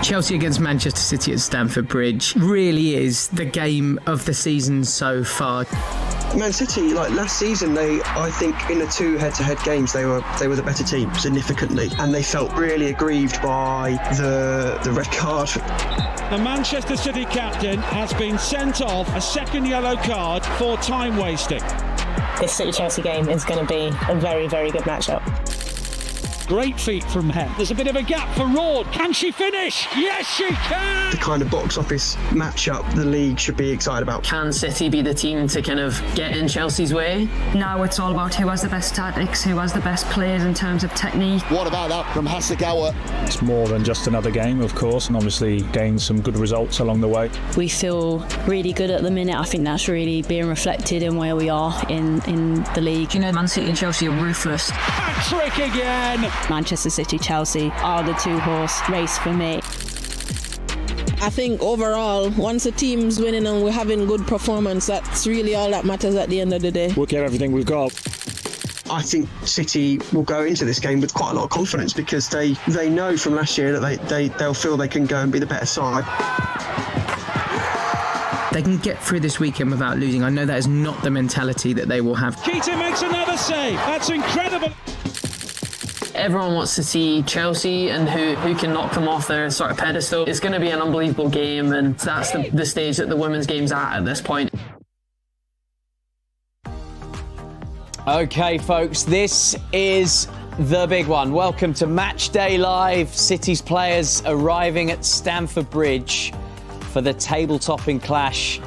Chelsea against Manchester City at Stamford Bridge really is the game of the season so far. Man City, like last season, I think in the two head-to-head games they were the better team significantly, and they felt really aggrieved by the red card. The Manchester City captain has been sent off a second yellow card for time wasting. This City-Chelsea game is going to be a very, very good matchup. Great feet from her. There's a bit of a gap for Raud. Can she finish? Yes, she can! The kind of box office matchup the league should be excited about. Can City be the team to kind of get in Chelsea's way? Now it's all about who has the best tactics, who has the best players in terms of technique. What about that from Hasegawa? It's more than just another game, of course, and obviously gained some good results along the way. We feel really good at the minute. I think that's really being reflected in where we are in the league. You know, Man City and Chelsea are ruthless. Hat-trick again! Manchester City, Chelsea are the two-horse race for me. I think overall, once a team's winning and we're having good performance, that's really all that matters at the end of the day. We'll get everything we've got. I think City will go into this game with quite a lot of confidence because they know from last year that they'll feel they can go and be the better side. They can get through this weekend without losing. I know that is not the mentality that they will have. Keita makes another save. That's incredible. Everyone wants to see Chelsea and who can knock them off their sort of pedestal. It's going to be an unbelievable game, and that's the stage that the women's game's at this point. OK, folks, this is the big one. Welcome to MatchDay Live. City's players arriving at Stamford Bridge for the table-topping clash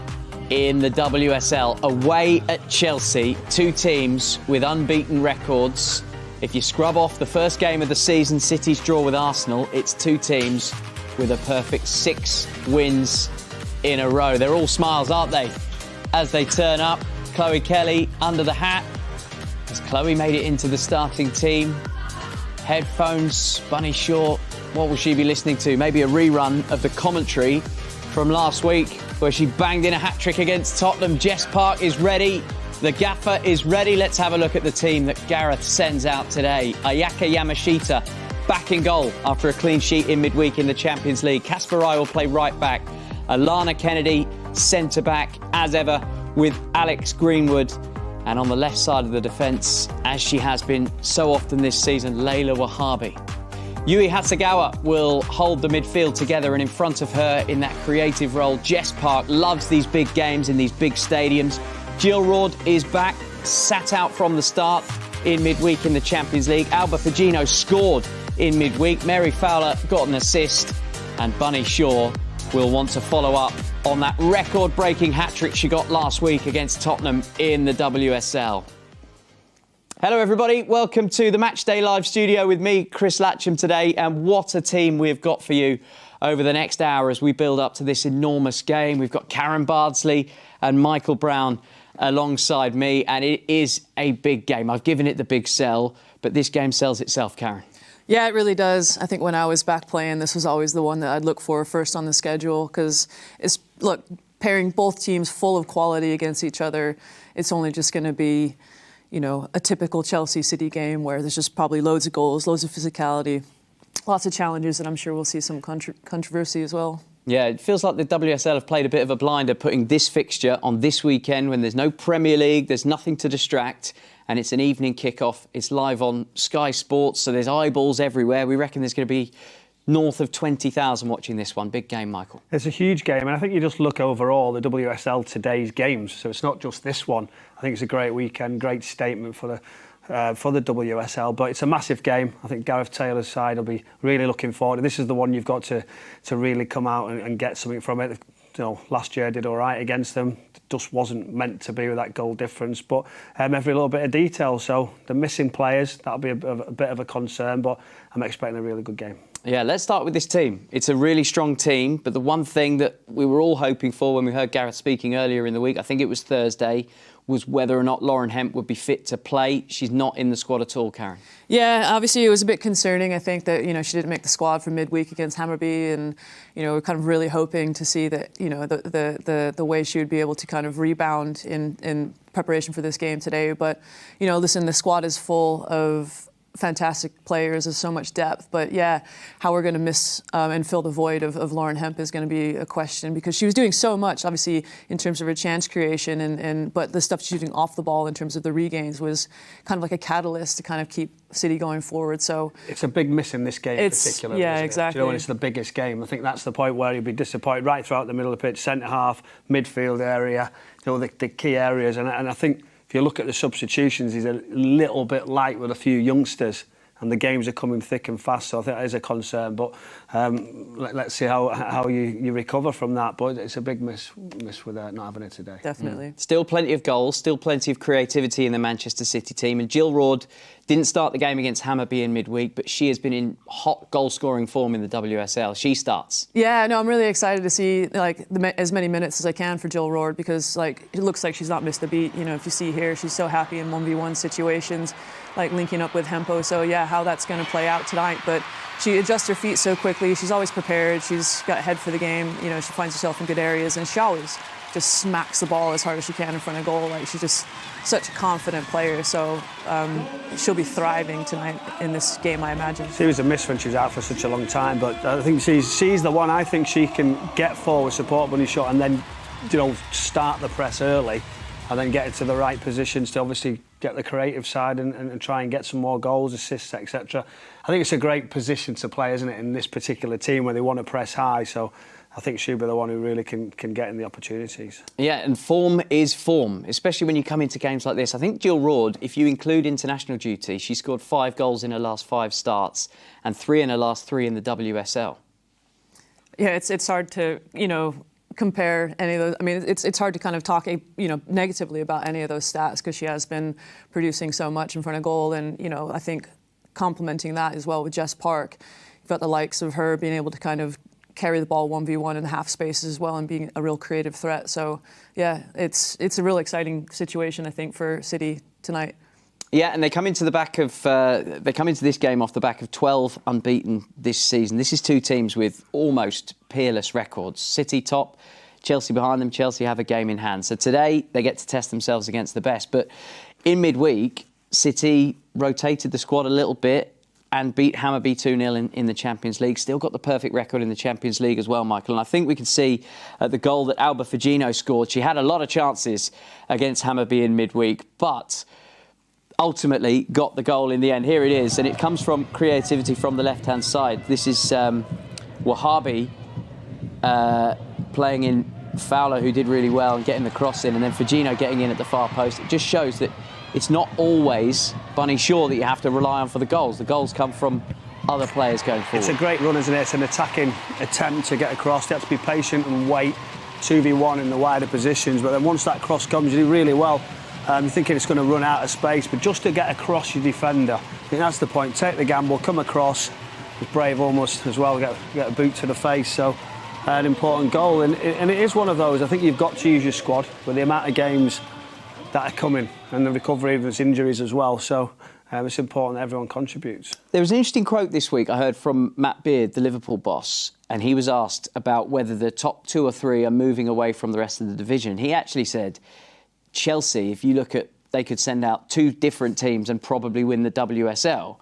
in the WSL. Away at Chelsea, two teams with unbeaten records. If you scrub off the first game of the season, City's draw with Arsenal, it's two teams with a perfect 6 wins in a row. They're all smiles, aren't they? As they turn up, Chloe Kelly under the hat. Has Chloe made it into the starting team? Headphones, bunny short. What will she be listening to? Maybe a rerun of the commentary from last week where she banged in a hat-trick against Tottenham. Jess Park is ready. The gaffer is ready. Let's have a look at the team that Gareth sends out today. Ayaka Yamashita back in goal after a clean sheet in midweek in the Champions League. Casper Rai will play right back. Alana Kennedy centre back as ever with Alex Greenwood And on the left side of the defence, as she has been so often this season, Leila Ouahabi. Yui Hasegawa will hold the midfield together, and in front of her in that creative role, Jess Park loves these big games in these big stadiums. Jill Roord is back, sat out from the start in midweek in the Champions League. Alba Fagino scored in midweek. Mary Fowler got an assist, and Bunny Shaw will want to follow up on that record-breaking hat-trick she got last week against Tottenham in the WSL. Hello everybody, welcome to the MatchDay Live studio with me, Chris Latchem, today, and what a team we've got for you over the next hour as we build up to this enormous game. We've got Karen Bardsley and Michael Brown alongside me, and it is a big game. I've given it the big sell, but this game sells itself, Karen. Yeah, it really does. I think when I was back playing, this was always the one that I'd look for first on the schedule, because it's, look, pairing both teams full of quality against each other, it's only just going to be, you know, a typical Chelsea City game where there's just probably loads of goals, loads of physicality, lots of challenges, and I'm sure we'll see some controversy as well. Yeah, it feels like the WSL have played a bit of a blinder putting this fixture on this weekend when there's no Premier League, there's nothing to distract, and it's an evening kickoff. It's live on Sky Sports, so there's eyeballs everywhere. We reckon there's going to be north of 20,000 watching this one. Big game, Michael. It's a huge game, and I think you just look overall the WSL today's games, so it's not just this one. I think it's a great weekend, great statement for the WSL, but it's a massive game. I think Gareth Taylor's side will be really looking forward. This is the one you've got to really come out and get something from it. You know, last year I did all right against them. It just wasn't meant to be with that goal difference, but every little bit of detail. So the missing players, that'll be a bit of a concern, but I'm expecting a really good game. Yeah, let's start with this team. It's a really strong team, but the one thing that we were all hoping for when we heard Gareth speaking earlier in the week, I think it was Thursday, was whether or not Lauren Hemp would be fit to play. She's not in the squad at all, Karen. Yeah, obviously it was a bit concerning. I think that, you know, she didn't make the squad for midweek against Hammarby, and, you know, we're kind of really hoping to see that, you know, the way she would be able to kind of rebound in preparation for this game today. But, you know, listen, the squad is full of fantastic players. There's so much depth, but yeah, how we're going to miss and fill the void of Lauren Hemp is going to be a question, because she was doing so much, obviously, in terms of her chance creation, but the stuff she's doing off the ball in terms of the regains was kind of like a catalyst to kind of keep City going forward. So it's a big miss in this game in particular. Yeah, exactly. You know, when it's the biggest game, I think that's the point where you'll be disappointed right throughout the middle of the pitch, centre half, midfield area, you know, the key areas, and I think if you look at the substitutions, he's a little bit light with a few youngsters, and the games are coming thick and fast, so I think that is a concern. But let's see how you recover from that. But it's a big miss with not having it today. Definitely. Still plenty of goals, still plenty of creativity in the Manchester City team. And Jill Roord didn't start the game against Hammarby in midweek, but she has been in hot goal-scoring form in the WSL. She starts. Yeah, no, I'm really excited to see as many minutes as I can for Jill Roord, because it looks like she's not missed a beat. You know, if you see here, she's so happy in 1v1 situations, linking up with Hempo. So yeah, how that's going to play out tonight. But she adjusts her feet so quickly. She's always prepared. She's got head for the game. You know, she finds herself in good areas, and she always just smacks the ball as hard as she can in front of goal. She's just such a confident player. So she'll be thriving tonight in this game, I imagine. She was a miss when she was out for such a long time, but I think she's the one. I think she can get forward, support Bunny shot, and then, you know, start the press early, and then get it to the right positions to obviously get the creative side and try and get some more goals, assists, etc. I think it's a great position to play, isn't it, in this particular team where they want to press high. So I think she'll be the one who really can get in the opportunities. Yeah, and form is form, especially when you come into games like this. I think Jill Roord, if you include international duty, she scored 5 goals in her last 5 starts and 3 in her last 3 in the WSL. Yeah, it's hard to, you know, compare any of those. I mean, it's hard to kind of talk, you know, negatively about any of those stats, because she has been producing so much in front of goal, and, you know, I think complementing that as well with Jess Park, you've got the likes of her being able to kind of carry the ball 1v1 in the half spaces as well and being a real creative threat. So yeah, it's a real exciting situation, I think, for City tonight. Yeah, and they come into this game off the back of 12 unbeaten this season. This is 2 teams with almost peerless records. City top, Chelsea behind them. Chelsea have a game in hand. So today they get to test themselves against the best. But in midweek, City rotated the squad a little bit. and beat Hammarby 2-0 in the Champions League. Still got the perfect record in the Champions League as well, Michael. And I think we can see the goal that Alba Fagino scored. She had a lot of chances against Hammarby in midweek, but ultimately got the goal in the end. Here it is, and it comes from creativity from the left-hand side. This is Ouahabi playing in Fowler, who did really well, and getting the cross in, and then Fagino getting in at the far post. It just shows that it's not always Bunny Shaw that you have to rely on for the goals. The goals come from other players going forward. It's a great run, isn't it? It's an attacking attempt to get across. You have to be patient and wait 2v1 in the wider positions, but then once that cross comes, you do really well. You're thinking it's going to run out of space, but just to get across your defender, I think that's the point. Take the gamble, come across. It's brave almost as well, get a boot to the face. So an important goal, and it is one of those. I think you've got to use your squad with the amount of games that are coming and the recovery of those injuries as well. So it's important that everyone contributes. There was an interesting quote this week I heard from Matt Beard, the Liverpool boss, and he was asked about whether the top 2 or 3 are moving away from the rest of the division. He actually said, Chelsea, if you look at, they could send out 2 different teams and probably win the WSL.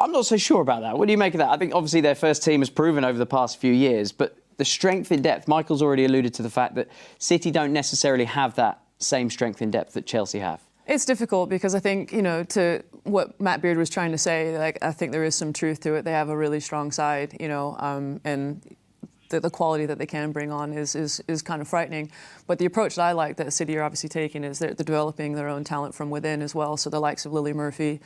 I'm not so sure about that. What do you make of that? I think obviously their first team has proven over the past few years, but the strength in depth, Michael's already alluded to the fact that City don't necessarily have that same strength in depth that Chelsea have. It's difficult because I think, to what Matt Beard was trying to say, I think there is some truth to it. They have a really strong side, and the quality that they can bring on is kind of frightening. But the approach that I like that City are obviously taking is they're developing their own talent from within as well. So the likes of Lily Murphy,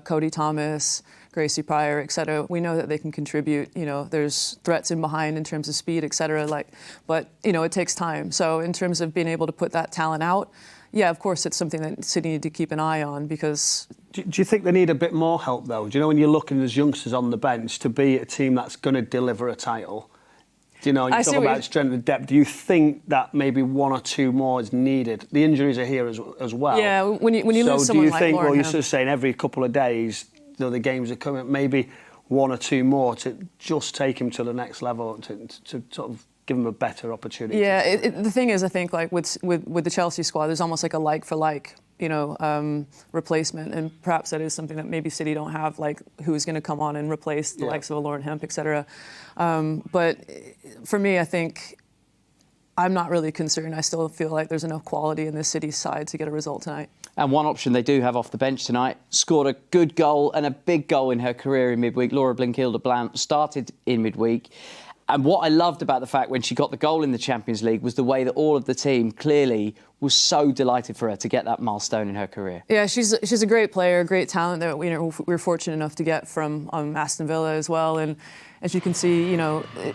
Cody Thomas, Gracie Pryor, etc. We know that they can contribute. There's threats in behind in terms of speed, etc. But it takes time. So in terms of being able to put that talent out, yeah, of course, it's something that City need to keep an eye on because. Do you think they need a bit more help though? Do you know when you're looking as youngsters on the bench to be a team that's going to deliver a title? You talk about strength and depth. Do you think that maybe 1 or 2 more is needed? The injuries are here as well. Yeah, when you lose someone like Lauren you're sort of saying every couple of days, the games are coming, maybe 1 or 2 more to just take him to the next level, to sort of give him a better opportunity. Yeah, the thing is, I think with the Chelsea squad, there's almost like a like for like, replacement, and perhaps that is something that maybe City don't have, like who's going to come on and replace the likes of a Lauren Hemp, etc. But for me, I think I'm not really concerned. I still feel like there's enough quality in this City side to get a result tonight. And one option they do have off the bench tonight, scored a good goal and a big goal in her career in midweek. Laura Blinkilde-Blount started in midweek. And what I loved about the fact when she got the goal in the Champions League was the way that all of the team clearly was so delighted for her to get that milestone in her career. Yeah, she's a great player, great talent that we're fortunate enough to get from Aston Villa as well. And as you can see,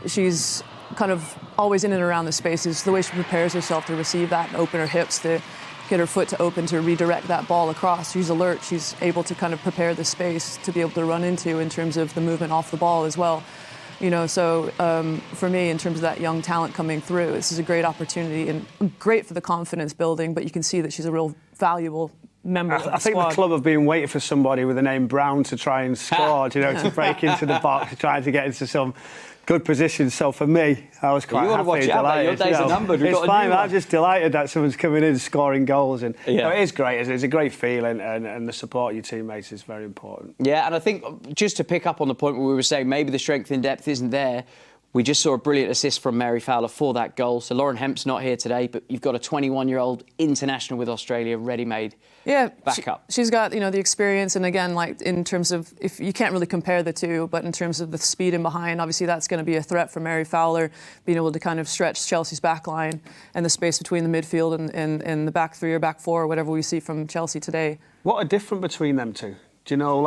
she's kind of always in and around the spaces. The way she prepares herself to receive that and open her hips to get her foot to open to redirect that ball across. She's alert. She's able to kind of prepare the space to be able to run into in terms of the movement off the ball as well. So for me, in terms of that young talent coming through, this is a great opportunity and great for the confidence building, but you can see that she's a real valuable member of the I think squad. the club have been waiting for somebody with the name Brown to try and score, to break into the box, trying to get into some good positions. So for me, I was quite happy, delighted. Your days are numbered. It's fine. I'm just delighted that someone's coming in scoring goals, and it is great. It's a great feeling, and the support of your teammates is very important. Yeah, and I think just to pick up on the point where we were saying maybe the strength in depth isn't there. We just saw a brilliant assist from Mary Fowler for that goal. So Lauren Hemp's not here today, but you've got a 21-year-old international with Australia ready-made backup. She's got, the experience. And again, in terms of, if you can't really compare the two, but in terms of the speed in behind, obviously that's going to be a threat for Mary Fowler, being able to kind of stretch Chelsea's back line and the space between the midfield and the back 3 or back 4, or whatever we see from Chelsea today. What are different between them two? Do you know,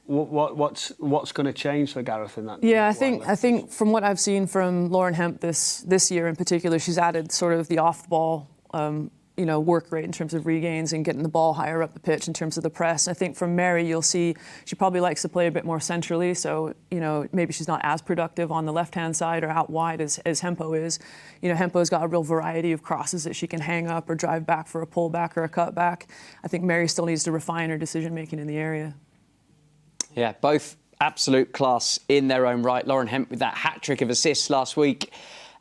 what's going to change for Gareth in that? Yeah, I think from what I've seen from Lauren Hemp this year in particular, she's added sort of the off-ball, work rate in terms of regains and getting the ball higher up the pitch in terms of the press. I think from Mary, you'll see she probably likes to play a bit more centrally, so maybe she's not as productive on the left-hand side or out wide as Hempo is. Hempo's got a real variety of crosses that she can hang up or drive back for a pullback or a cutback. I think Mary still needs to refine her decision-making in the area. Yeah, both absolute class in their own right. Lauren Hemp with that hat-trick of assists last week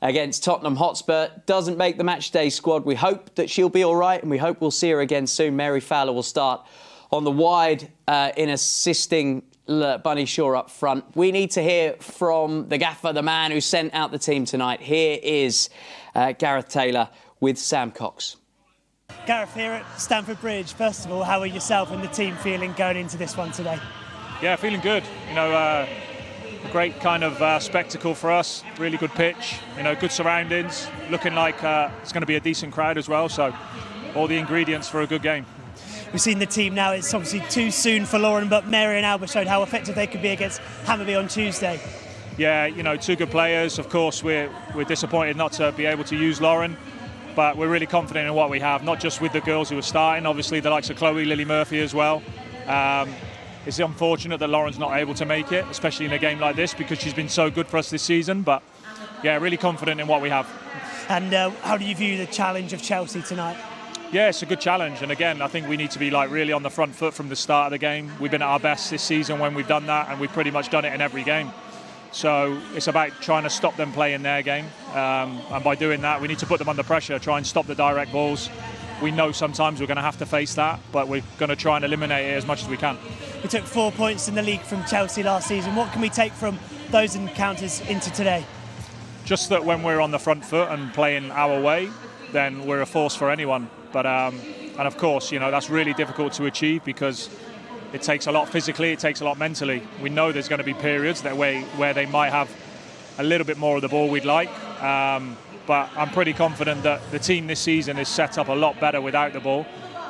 against Tottenham Hotspur doesn't make the matchday squad. We hope that she'll be all right, and we hope we'll see her again soon. Mary Fowler will start on the wide in assisting Bunny Shaw up front. We need to hear from the gaffer, the man who sent out the team tonight. Here is Gareth Taylor with Sam Cox. Gareth, here at Stamford Bridge, first of all, how are yourself and the team feeling going into this one today? Yeah, feeling good. A great kind of spectacle for us. Really good pitch, good surroundings. Looking like it's going to be a decent crowd as well. So all the ingredients for a good game. We've seen the team now. It's obviously too soon for Lauren, but Mary and Alba showed how effective they could be against Hammarby on Tuesday. Yeah, two good players. Of course, we're disappointed not to be able to use Lauren, but we're really confident in what we have, not just with the girls who are starting, obviously the likes of Chloe, Lily Murphy as well. It's unfortunate that Lauren's not able to make it, especially in a game like this, because she's been so good for us this season, but yeah, really confident in what we have. And how do you view the challenge of Chelsea tonight? Yeah, it's a good challenge, and again, I think we need to be really on the front foot from the start of the game. We've been at our best this season when we've done that, and we've pretty much done it in every game. So it's about trying to stop them playing their game, and by doing that, we need to put them under pressure, try and stop the direct balls. We know sometimes we're going to have to face that, but we're going to try and eliminate it as much as we can. We took 4 points in the league from Chelsea last season. What can we take from those encounters into today? Just that when we're on the front foot and playing our way, then we're a force for anyone. But and of course, that's really difficult to achieve because it takes a lot physically, it takes a lot mentally. We know there's going to be periods where they might have a little bit more of the ball we'd like. But I'm pretty confident that the team this season is set up a lot better without the ball.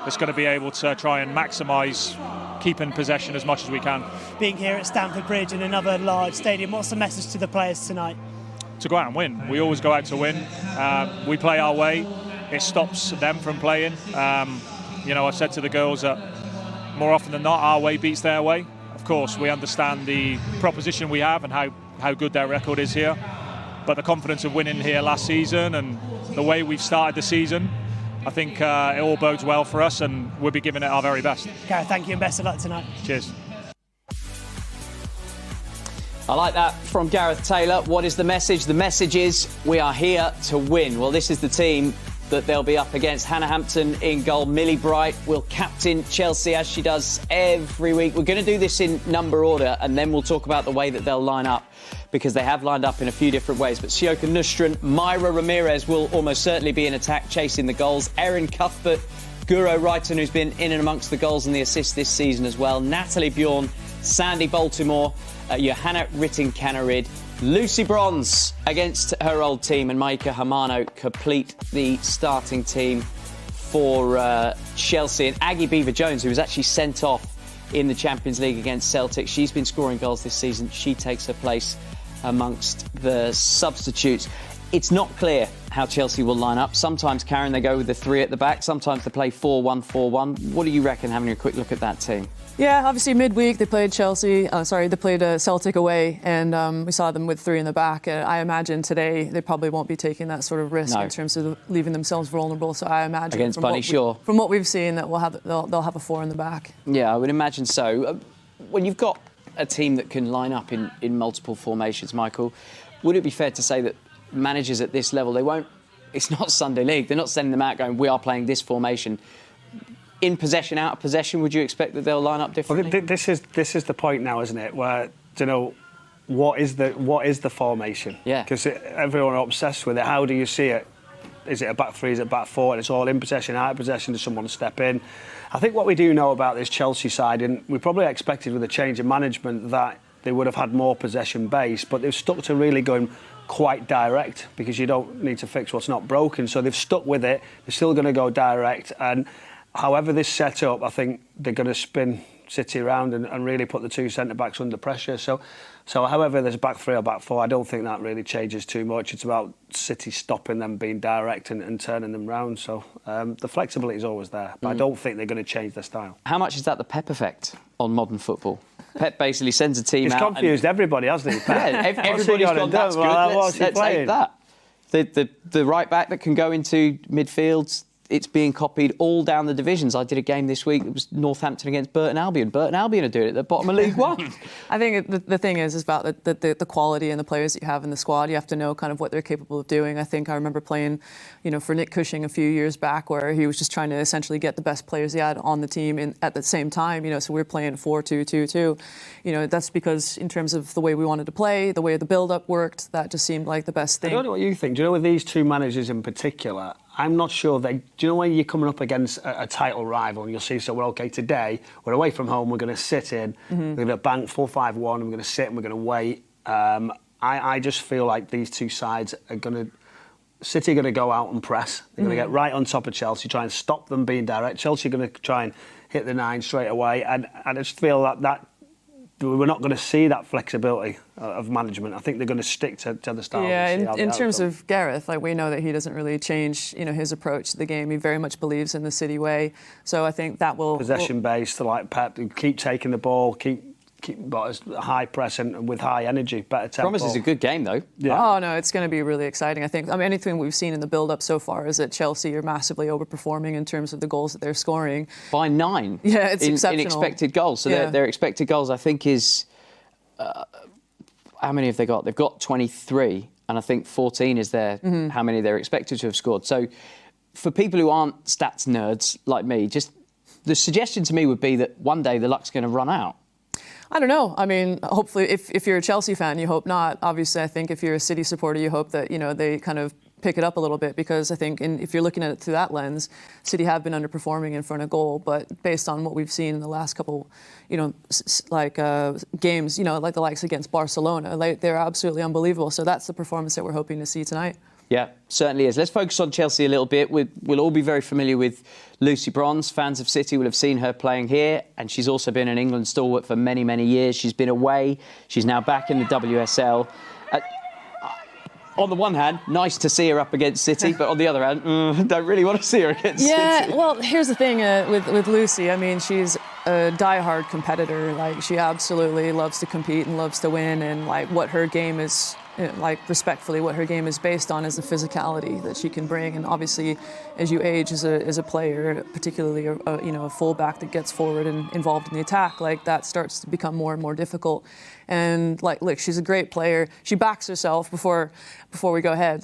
It's going to be able to try and maximise keeping possession as much as we can. Being here at Stamford Bridge in another large stadium, what's the message to the players tonight? To go out and win. We always go out to win. We play our way. It stops them from playing. I said to the girls that more often than not, our way beats their way. Of course, we understand the proposition we have and how good their record is here. But the confidence of winning here last season and the way we've started the season, I think it all bodes well for us, and we'll be giving it our very best. Gareth, thank you and best of luck tonight. Cheers. I like that from Gareth Taylor. What is the message? The message is we are here to win. Well, this is the team that they'll be up against. Hannah Hampton in goal. Millie Bright will captain Chelsea as she does every week. We're going to do this in number order, and then we'll talk about the way that they'll line up, because they have lined up in a few different ways. But Sioka Nustran, Myra Ramirez will almost certainly be in attack, chasing the goals. Erin Cuthbert, Guro Wrighton, who's been in and amongst the goals and the assists this season as well. Natalie Bjorn, Sandy Baltimore, Johanna Ritting-Canarid, Lucy Bronze against her old team, and Maika Hamano complete the starting team for Chelsea. And Aggie Beaver-Jones, who was actually sent off in the Champions League against Celtic, she's been scoring goals this season. She takes her place amongst the substitutes. It's not clear how Chelsea will line up. Sometimes, Karen, they go with the three at the back. Sometimes they play 4-1-4-1. What do you reckon, having a quick look at that team? Yeah, obviously midweek they played Celtic away, and we saw them with three in the back. I imagine today they probably won't be taking that sort of risk in terms of leaving themselves vulnerable. So I imagine against Bunny Shaw, from what we've seen, that they'll have a four in the back. Yeah, I would imagine so. When you've got a team that can line up in multiple formations, Michael, would it be fair to say that managers at this level, they won't? It's not Sunday League. They're not sending them out going, we are playing this formation. In possession, out of possession, would you expect that they'll line up differently? Well, this is the point now, isn't it? Where what is the formation? Yeah. Because everyone are obsessed with it. How do you see it? Is it a back three? Is it a back four? And it's all in possession, out of possession. Does someone step in? I think what we do know about this Chelsea side, and we probably expected with a change of management that they would have had more possession base, but they've stuck to really going quite direct, because you don't need to fix what's not broken. So they've stuck with it. They're still going to go direct, and however this set up, I think they're going to spin City around and really put the two centre-backs under pressure. So however there's back three or back four, I don't think that really changes too much. It's about City stopping them being direct and turning them round. So the flexibility is always there, but I don't think they're going to change their style. How much is that the Pep effect on modern football? Pep basically sends a team out. He's confused everybody, hasn't he, Pep? Yeah, everybody's gone, that's good, let's take that. The right back that can go into midfield, it's being copied all down the divisions. I did a game this week. It was Northampton against Burton Albion. Burton Albion are doing it at the bottom of League One. I think the thing is about the quality and the players that you have in the squad. You have to know kind of what they're capable of doing. I think I remember playing, for Nick Cushing a few years back, where he was just trying to essentially get the best players he had on the team at the same time. So we were playing 4-2-2-2. That's because in terms of the way we wanted to play, the way the build-up worked, that just seemed like the best thing. I don't know what you think. Do you know with these two managers in particular? I'm not sure do you know when you're coming up against a title rival and you'll see, today we're away from home, we're going to sit in, we're going to bank 4-5-1, we're going to sit and we're going to wait. I just feel like these two sides are City are going to go out and press. They're going to get right on top of Chelsea, try and stop them being direct. Chelsea are going to try and hit the 9 straight away. And I just feel that we're not going to see that flexibility of management. I think they're going to stick to the style. Yeah, in terms of Gareth, we know that he doesn't really change, his approach to the game. He very much believes in the City way. So I think that will... Possession-based, like Pep, keep taking the ball, keep high press and with high energy, better tempo. Promises a good game, though. Yeah. Oh, no, it's going to be really exciting. I think, anything we've seen in the build-up so far is that Chelsea are massively overperforming in terms of the goals that they're scoring. By 9. Yeah, it's exceptional. In expected goals. So their expected goals, I think, is... how many have they got? They've got 23, and I think 14 is how many they're expected to have scored. So for people who aren't stats nerds like me, just the suggestion to me would be that one day the luck's going to run out. I don't know. Hopefully, if you're a Chelsea fan, you hope not. Obviously, I think if you're a City supporter, you hope that, they kind of pick it up a little bit, because I think if you're looking at it through that lens, City have been underperforming in front of goal. But based on what we've seen in the last couple, games, like the likes against Barcelona, they're absolutely unbelievable. So that's the performance that we're hoping to see tonight. Yeah, certainly is. Let's focus on Chelsea a little bit. We'll all be very familiar with Lucy Bronze. Fans of City will have seen her playing here, and she's also been an England stalwart for many, many years. She's been away. She's now back in the WSL. On the one hand, nice to see her up against City, but on the other hand, don't really want to see her against City. Yeah, well, here's the thing with Lucy. She's a die-hard competitor. She absolutely loves to compete and loves to win, and what her game is... respectfully, what her game is based on is the physicality that she can bring. And obviously, as you age as a player, particularly a fullback that gets forward and involved in the attack, that starts to become more and more difficult. And look, she's a great player. She backs herself before we go ahead.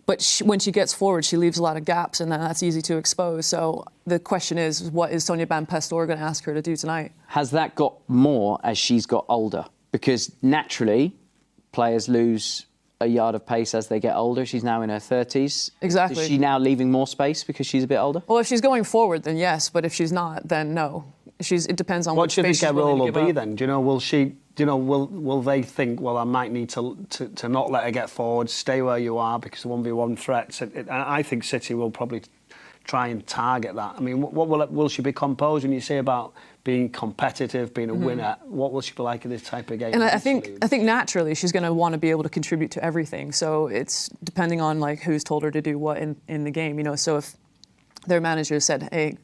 But when she gets forward, she leaves a lot of gaps, and that's easy to expose. So the question is, what is Sonia Van Pestor going to ask her to do tonight? Has that got more as she's got older? Because naturally, players lose a yard of pace as they get older. She's now in her 30s. Exactly. Is she now leaving more space because she's a bit older? Well, if she's going forward, then yes. But if she's not, then no. It depends on what space she's her role will be up. then. Do you know? Will they think? Well, I might need to not let her get forward, stay where you are, because the 1v1 threats. I think City will probably try and target that. What will she be composed when you say about being competitive, being a winner? What will she be like in this type of game? And I think naturally she's going to want to be able to contribute to everything. So it's depending on who's told her to do what in the game. So if their manager said, "Hey,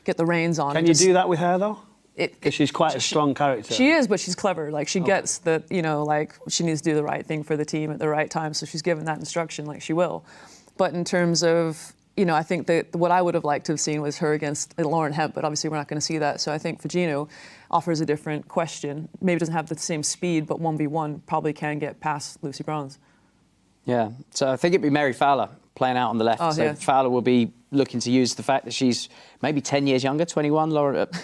get the reins on," can you do that with her though? Because she's quite a strong character. She is, but she's clever. She gets that. She needs to do the right thing for the team at the right time. So she's given that instruction, she will. But in terms of I think that what I would have liked to have seen was her against Lauren Hemp, but obviously we're not going to see that. So I think Fagino offers a different question. Maybe doesn't have the same speed, but 1v1 probably can get past Lucy Bronze. Yeah, so I think it'd be Mary Fowler playing out on the left. Fowler will be looking to use the fact that she's maybe 10 years younger, 21.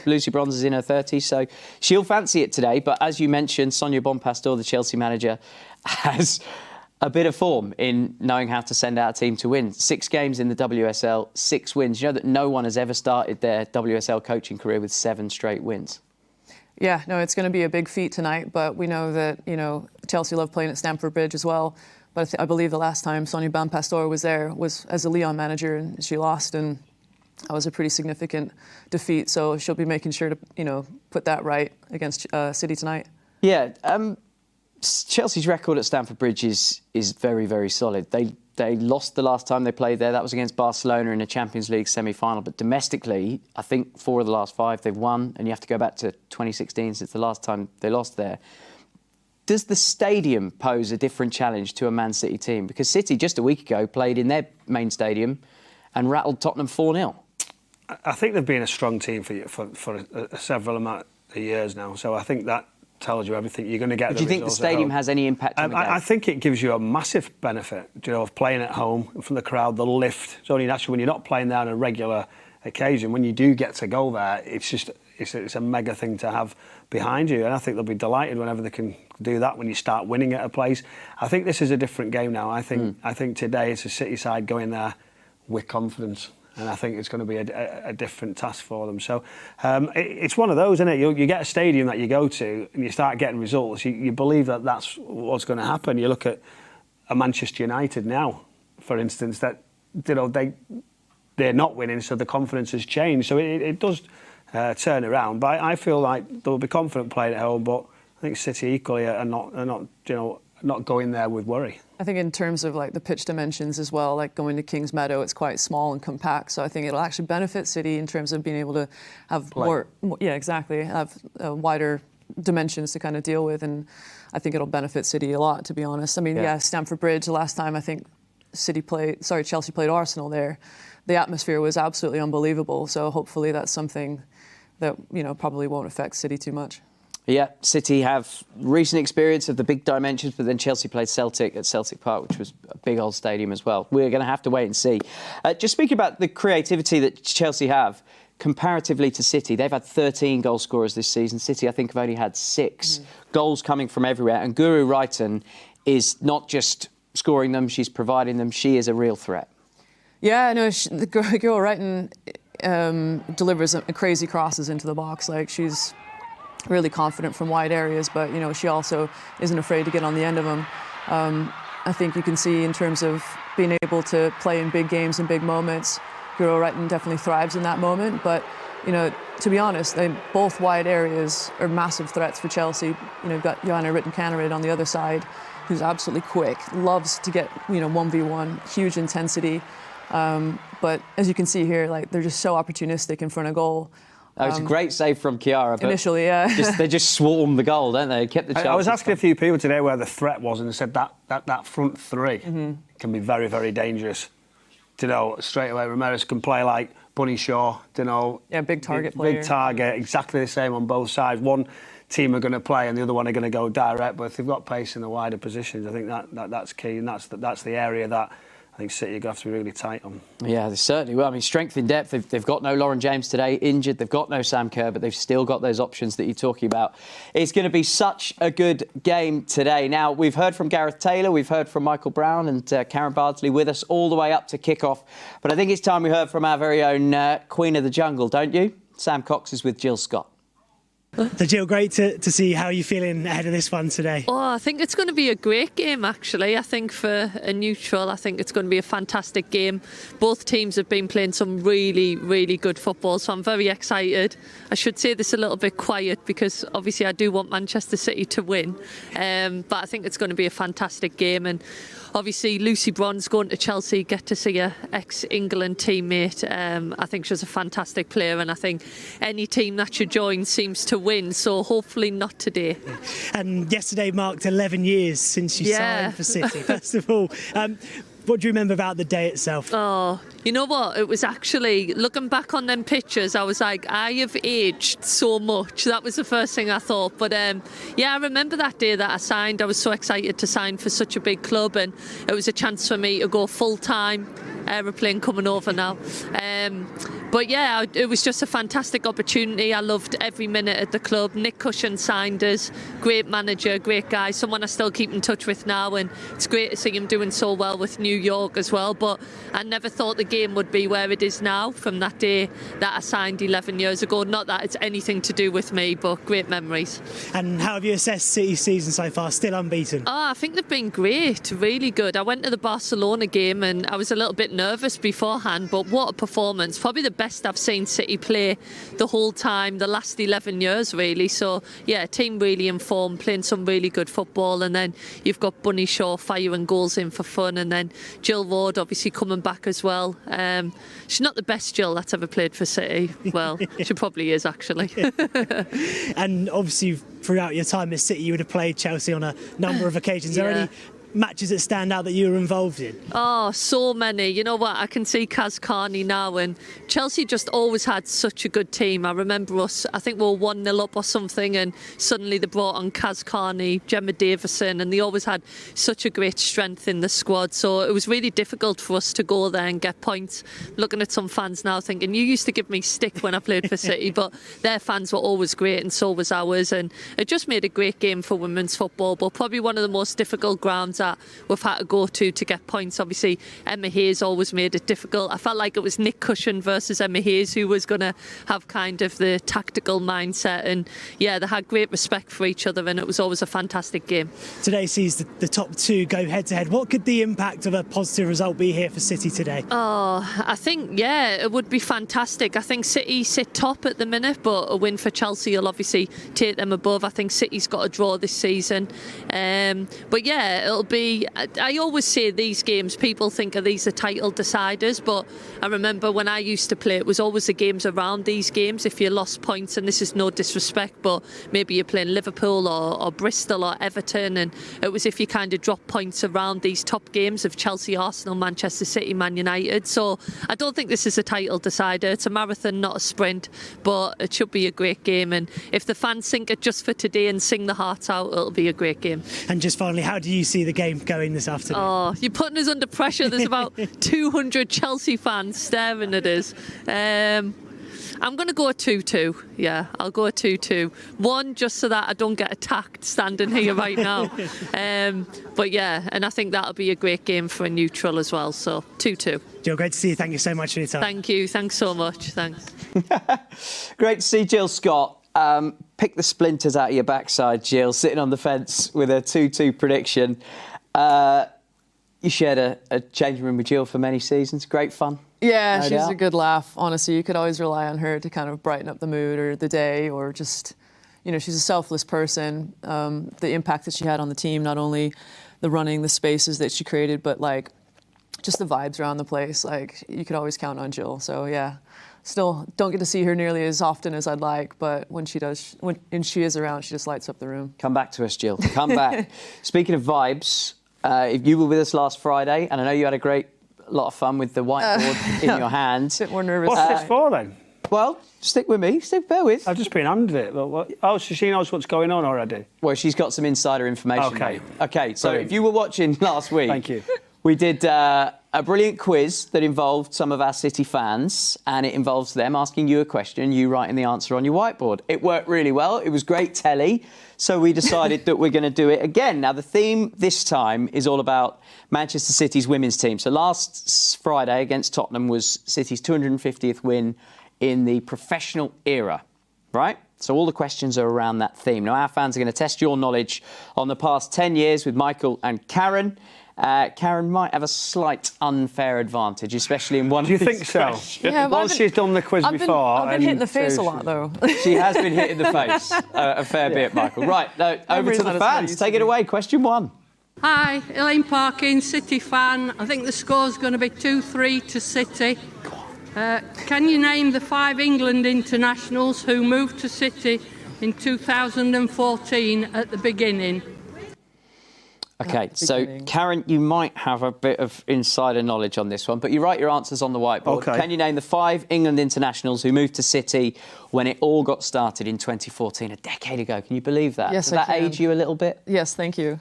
Lucy Bronze is in her 30s, so she'll fancy it today. But as you mentioned, Sonia Van Pestor, the Chelsea manager, has a bit of form in knowing how to send out a team to win. 6 games in the WSL, 6 wins. You know that no one has ever started their WSL coaching career with 7 straight wins. Yeah, no, it's going to be a big feat tonight, but we know that, Chelsea love playing at Stamford Bridge as well. But I believe the last time Sonia Van Pestor was there was as a Lyon manager, and she lost, and that was a pretty significant defeat. So she'll be making sure to, put that right against City tonight. Yeah, Chelsea's record at Stamford Bridge is very, very solid. They lost the last time they played there. That was against Barcelona in a Champions League semi-final. But domestically, I think 4 of the last 5 they've won, and you have to go back to 2016 since the last time they lost there. Does the stadium pose a different challenge to a Man City team? Because City, just a week ago, played in their main stadium and rattled Tottenham 4-0. I think they've been a strong team for several amount of years now, so I think that tells you everything. You're going to get. Do you think the stadium has any impact on the game? I think it gives you a massive benefit, of playing at home from the crowd, the lift. It's only natural when you're not playing there on a regular occasion. When you do get to go there, it's a mega thing to have behind you, and I think they'll be delighted whenever they can do that. When you start winning at a place, I think this is a different game now. I think today it's a City side going there with confidence. And I think it's going to be a different task for them. So it's one of those, isn't it? You get a stadium that you go to and you start getting results. You believe that that's what's going to happen. You look at a Manchester United now, for instance, that they're not winning, so the confidence has changed. So it does turn around. But I feel like they'll be confident playing at home. But I think City equally are not going there with worry. I think in terms of like the pitch dimensions as well, like going to Kings Meadow, it's quite small and compact. So I think it'll actually benefit City in terms of being able to have have wider dimensions to kind of deal with. And I think it'll benefit City a lot, to be honest. I mean, Stamford Bridge, the last time I think Chelsea played Arsenal there, the atmosphere was absolutely unbelievable. So hopefully that's something that, probably won't affect City too much. Yeah, City have recent experience of the big dimensions, but then Chelsea played Celtic at Celtic Park, which was a big old stadium as well. We're going to have to wait and see. Just speaking about the creativity that Chelsea have, comparatively to City, they've had 13 goal scorers this season. City, I think, have only had 6 goals coming from everywhere. And Guru Reiten is not just scoring them, she's providing them. She is a real threat. Yeah, no, Guru Reiten delivers crazy crosses into the box. Like, she's really confident from wide areas, but she also isn't afraid to get on the end of them. I think you can see in terms of being able to play in big games and big moments, Guro Reiten definitely thrives in that moment. But to be honest, both wide areas are massive threats for Chelsea. You've got Johanna Ritten-Kaneryd on the other side, who's absolutely quick, loves to get 1v1, huge intensity. But as you can see here, like, they're just so opportunistic in front of goal. It's a great save from Chiara. But initially, yeah. They just swarm the goal, don't they? Kept the chance. I was asking a few people today where the threat was, and they said that front three can be very, very dangerous. Straight away, Ramirez can play like Bunny Shaw. Big target player. Big target, exactly the same on both sides. One team are going to play, and the other one are going to go direct. But if they've got pace in the wider positions, I think that's key, and that's the area that I think City are going to have to be really tight on. Yeah, they certainly will. I mean, strength in depth. They've got no Lauren James today, injured. They've got no Sam Kerr, but they've still got those options that you're talking about. It's going to be such a good game today. Now, we've heard from Gareth Taylor, we've heard from Michael Brown and Karen Bardsley with us all the way up to kick-off. But I think it's time we heard from our very own Queen of the Jungle, don't you? Sam Cox is with Jill Scott. So Jill, great to see how you're feeling ahead of this one today. Oh, I think it's going to be a great game, actually. I think for a neutral, I think it's going to be a fantastic game. Both teams have been playing some really, really good football, so I'm very excited. I should say this a little bit quiet because obviously I do want Manchester City to win, but I think it's going to be a fantastic game. And obviously Lucy Bronze going to Chelsea, get to see her ex-England teammate. I think she's a fantastic player, and I think any team that she joins seems to win, so hopefully not today. And yesterday marked 11 years since you signed for City. First of all, what do you remember about the day itself? Oh, you know what? It was actually, looking back on them pictures, I was like, I have aged so much. That was the first thing I thought. But I remember that day that I signed. I was so excited to sign for such a big club, and it was a chance for me to go full-time. Aeroplane coming over now. But yeah, it was just a fantastic opportunity. I loved every minute at the club. Nick Cushion signed us. Great manager, great guy, someone I still keep in touch with now, and it's great to see him doing so well with New York as well. But I never thought the game would be where it is now from that day that I signed 11 years ago. Not that it's anything to do with me, but great memories. And how have you assessed City's season so far? Still unbeaten? Oh, I think they've been great, really good. I went to the Barcelona game and I was a little bit nervous beforehand, but what a performance. Probably the best I've seen City play the whole time, the last 11 years really. So yeah, team really informed, playing some really good football, and then you've got Bunny Shaw firing goals in for fun, and then Jill Ward obviously coming back as well. She's not the best Jill that's ever played for City. Well, she probably is actually. And obviously throughout your time at City you would have played Chelsea on a number of occasions. Are there any matches that stand out that you were involved in? Oh, so many. You know what? I can see Kaz Carney now, and Chelsea just always had such a good team. I remember us, I think we were 1-0 up or something, and suddenly they brought on Kaz Carney, Gemma Davison, and they always had such a great strength in the squad. So it was really difficult for us to go there and get points. Looking at some fans now thinking, you used to give me stick when I played for City, but their fans were always great, and so was ours. And it just made a great game for women's football, but probably one of the most difficult grounds that we've had to go to get points. Obviously, Emma Hayes always made it difficult. I felt like it was Nick Cushion versus Emma Hayes who was going to have kind of the tactical mindset, and yeah, they had great respect for each other, and it was always a fantastic game. Today sees the top two go head to head. What could the impact of a positive result be here for City today? Oh, I think, yeah, it would be fantastic. I think City sit top at the minute, but a win for Chelsea will obviously take them above. I think City's got a draw this season, but yeah, it'll be, I always say these games, people think of these are title deciders, but I remember when I used to play, it was always the games around these games. If you lost points, and this is no disrespect, but maybe you're playing Liverpool or Bristol or Everton, and it was if you kind of drop points around these top games of Chelsea, Arsenal, Manchester City, Man United. So I don't think this is a title decider. It's a marathon, not a sprint, but it should be a great game, and if the fans sink it just for today and sing the hearts out, it'll be a great game. And just finally, how do you see the game going this afternoon? Oh, you're putting us under pressure. There's about 200 Chelsea fans staring at us. I'm going to go a 2-2. Yeah, I'll go a 2-2. 1, just so that I don't get attacked standing here right now. But yeah, and I think that'll be a great game for a neutral as well. So 2-2. Jill, great to see you. Thank you so much for your time. Thank you. Thanks so much. Thanks. Great to see Jill Scott. Pick the splinters out of your backside, Jill, sitting on the fence with a 2-2 prediction. You shared a changing room with Jill for many seasons. Great fun. Yeah, No she's doubt. a good laugh. Honestly, you could always rely on her to kind of brighten up the mood or the day, or just, you know, she's a selfless person. The impact that she had on the team, not only the running, the spaces that she created, but like just the vibes around the place. Like, you could always count on Jill. So yeah, still don't get to see her nearly as often as I'd like, but when she does, when she is around, she just lights up the room. Come back to us, Jill. Come back. Speaking of vibes, if you were with us last Friday, and I know you had a great lot of fun with the whiteboard in your hand. A bit more nervous. What's this for then? Well, stick with me. Bear with. I've just been handed it. But what? Oh, so she knows what's going on already? Well, she's got some insider information. Okay. Mate. Okay, so Brilliant. if you were watching last week... Thank you. We did a brilliant quiz that involved some of our City fans, and it involves them asking you a question, you writing the answer on your whiteboard. It worked really well. It was great telly, so we decided that we're going to do it again. Now, the theme this time is all about Manchester City's women's team. So last Friday against Tottenham was City's 250th win in the professional era, right? So all the questions are around that theme. Now, our fans are going to test your knowledge on the past 10 years with Michael and Karen. Karen might have a slight unfair advantage, especially in one of these questions. Do you think so? Yeah, Well, she's done the quiz before. I've been hit in the face a lot, though. She has been hit in the face a fair bit, Michael. Right, now, over to the fans. Take it away. Question 1. Hi, Elaine Parkin, City fan. I think the score's going to be 2-3 to City. Can you name the 5 England internationals who moved to City in 2014 at the beginning? OK, so, Karen, you might have a bit of insider knowledge on this one, but you write your answers on the whiteboard. OK. Can you name the 5 England internationals who moved to City when it all got started in 2014, a decade ago? Can you believe that? Yes, Does I that can. age you a little bit? Yes, thank you.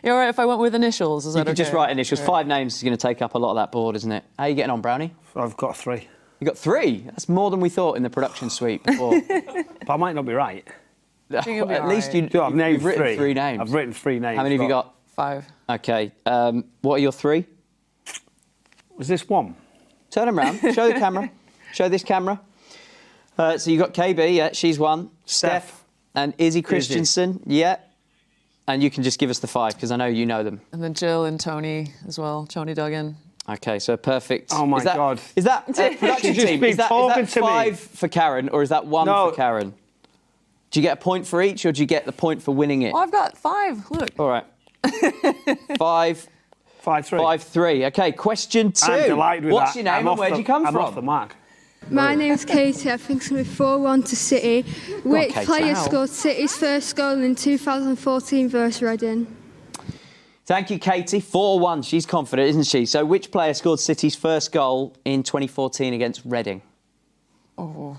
You're all right if I went with initials? Is that You could just okay? write initials. Right. 5 names is going to take up a lot of that board, isn't it? How are you getting on, Brownie? I've got 3. You got 3? That's more than we thought in the production suite before. But I might not be right. I think it'll be At all least right. I've named you've written 3 names. I've written 3 names. How many have you got? 5. OK. What are your 3? Was this 1? Turn them round. Show the camera. Show this camera. So you got KB, yeah, she's 1. Steph and Izzy Christensen, yeah. And you can just give us the 5 because I know you know them. And then Jill and Tony as well. Tony Duggan. OK, so perfect. Oh, my God. Is that production She's team? been Is that talking to me. 5 for Karen or is that 1 No. for Karen? Do you get a point for each or do you get the point for winning it? Oh, I've got 5. Look. All right. 5. 5-3. 5-3. OK, question 2. I'm delighted with What's that. your name I'm and off where'd the- you come I'm from? off the mark. My name's Katie. I think it's going to be 4-1 to City. Which Katie. player Wow. scored City's first goal in 2014 versus Reading? Thank you, Katie. 4-1. She's confident, isn't she? So which player scored City's first goal in 2014 against Reading? Oh.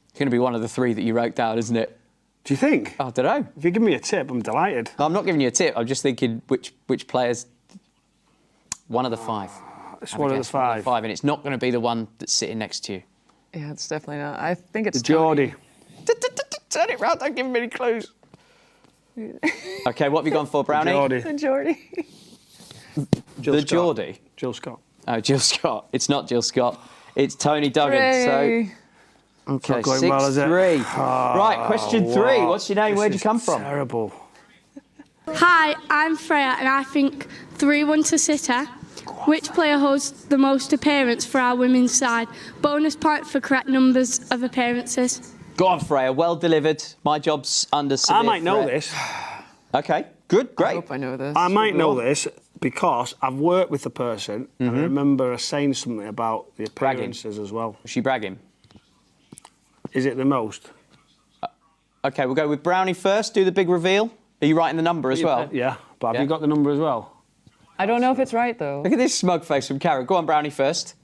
It's going to be one of the three that you wrote down, isn't it? Do you think? I don't know. If you give me a tip, I'm delighted. No, I'm not giving you a tip. I'm just thinking which players... One of the five. It's one of the five. And it's not going to be the one that's sitting next to you. Yeah, it's definitely not. I think it's Geordie. Turn it round, don't give him any clues. OK, what have you gone for, Brownie? The Geordie. The Geordie? Jill Scott. Oh, Jill Scott. It's not Jill Scott. It's Tony Duggan. Hooray. So, OK, Not going well, is it? 6-3. Oh, right, question 3. What's your name? This Where'd you is come from? Terrible. Hi, I'm Freya, and I think 3-1 to City. Which player holds the most appearances for our women's side? Bonus point for correct numbers of appearances. Go on, Freya. Well delivered. My job's under severe I might know threat. this. OK, good, great. I hope I know this. I might know this because I've worked with the person and I remember her saying something about the appearances as well. Was she bragging? Is it the most? OK, we'll go with Brownie first. Do the big reveal. Are you writing the number as well? Yeah, but have you got the number as well? I don't know if it's right, though. Look at this smug face from Karen. Go on, Brownie first.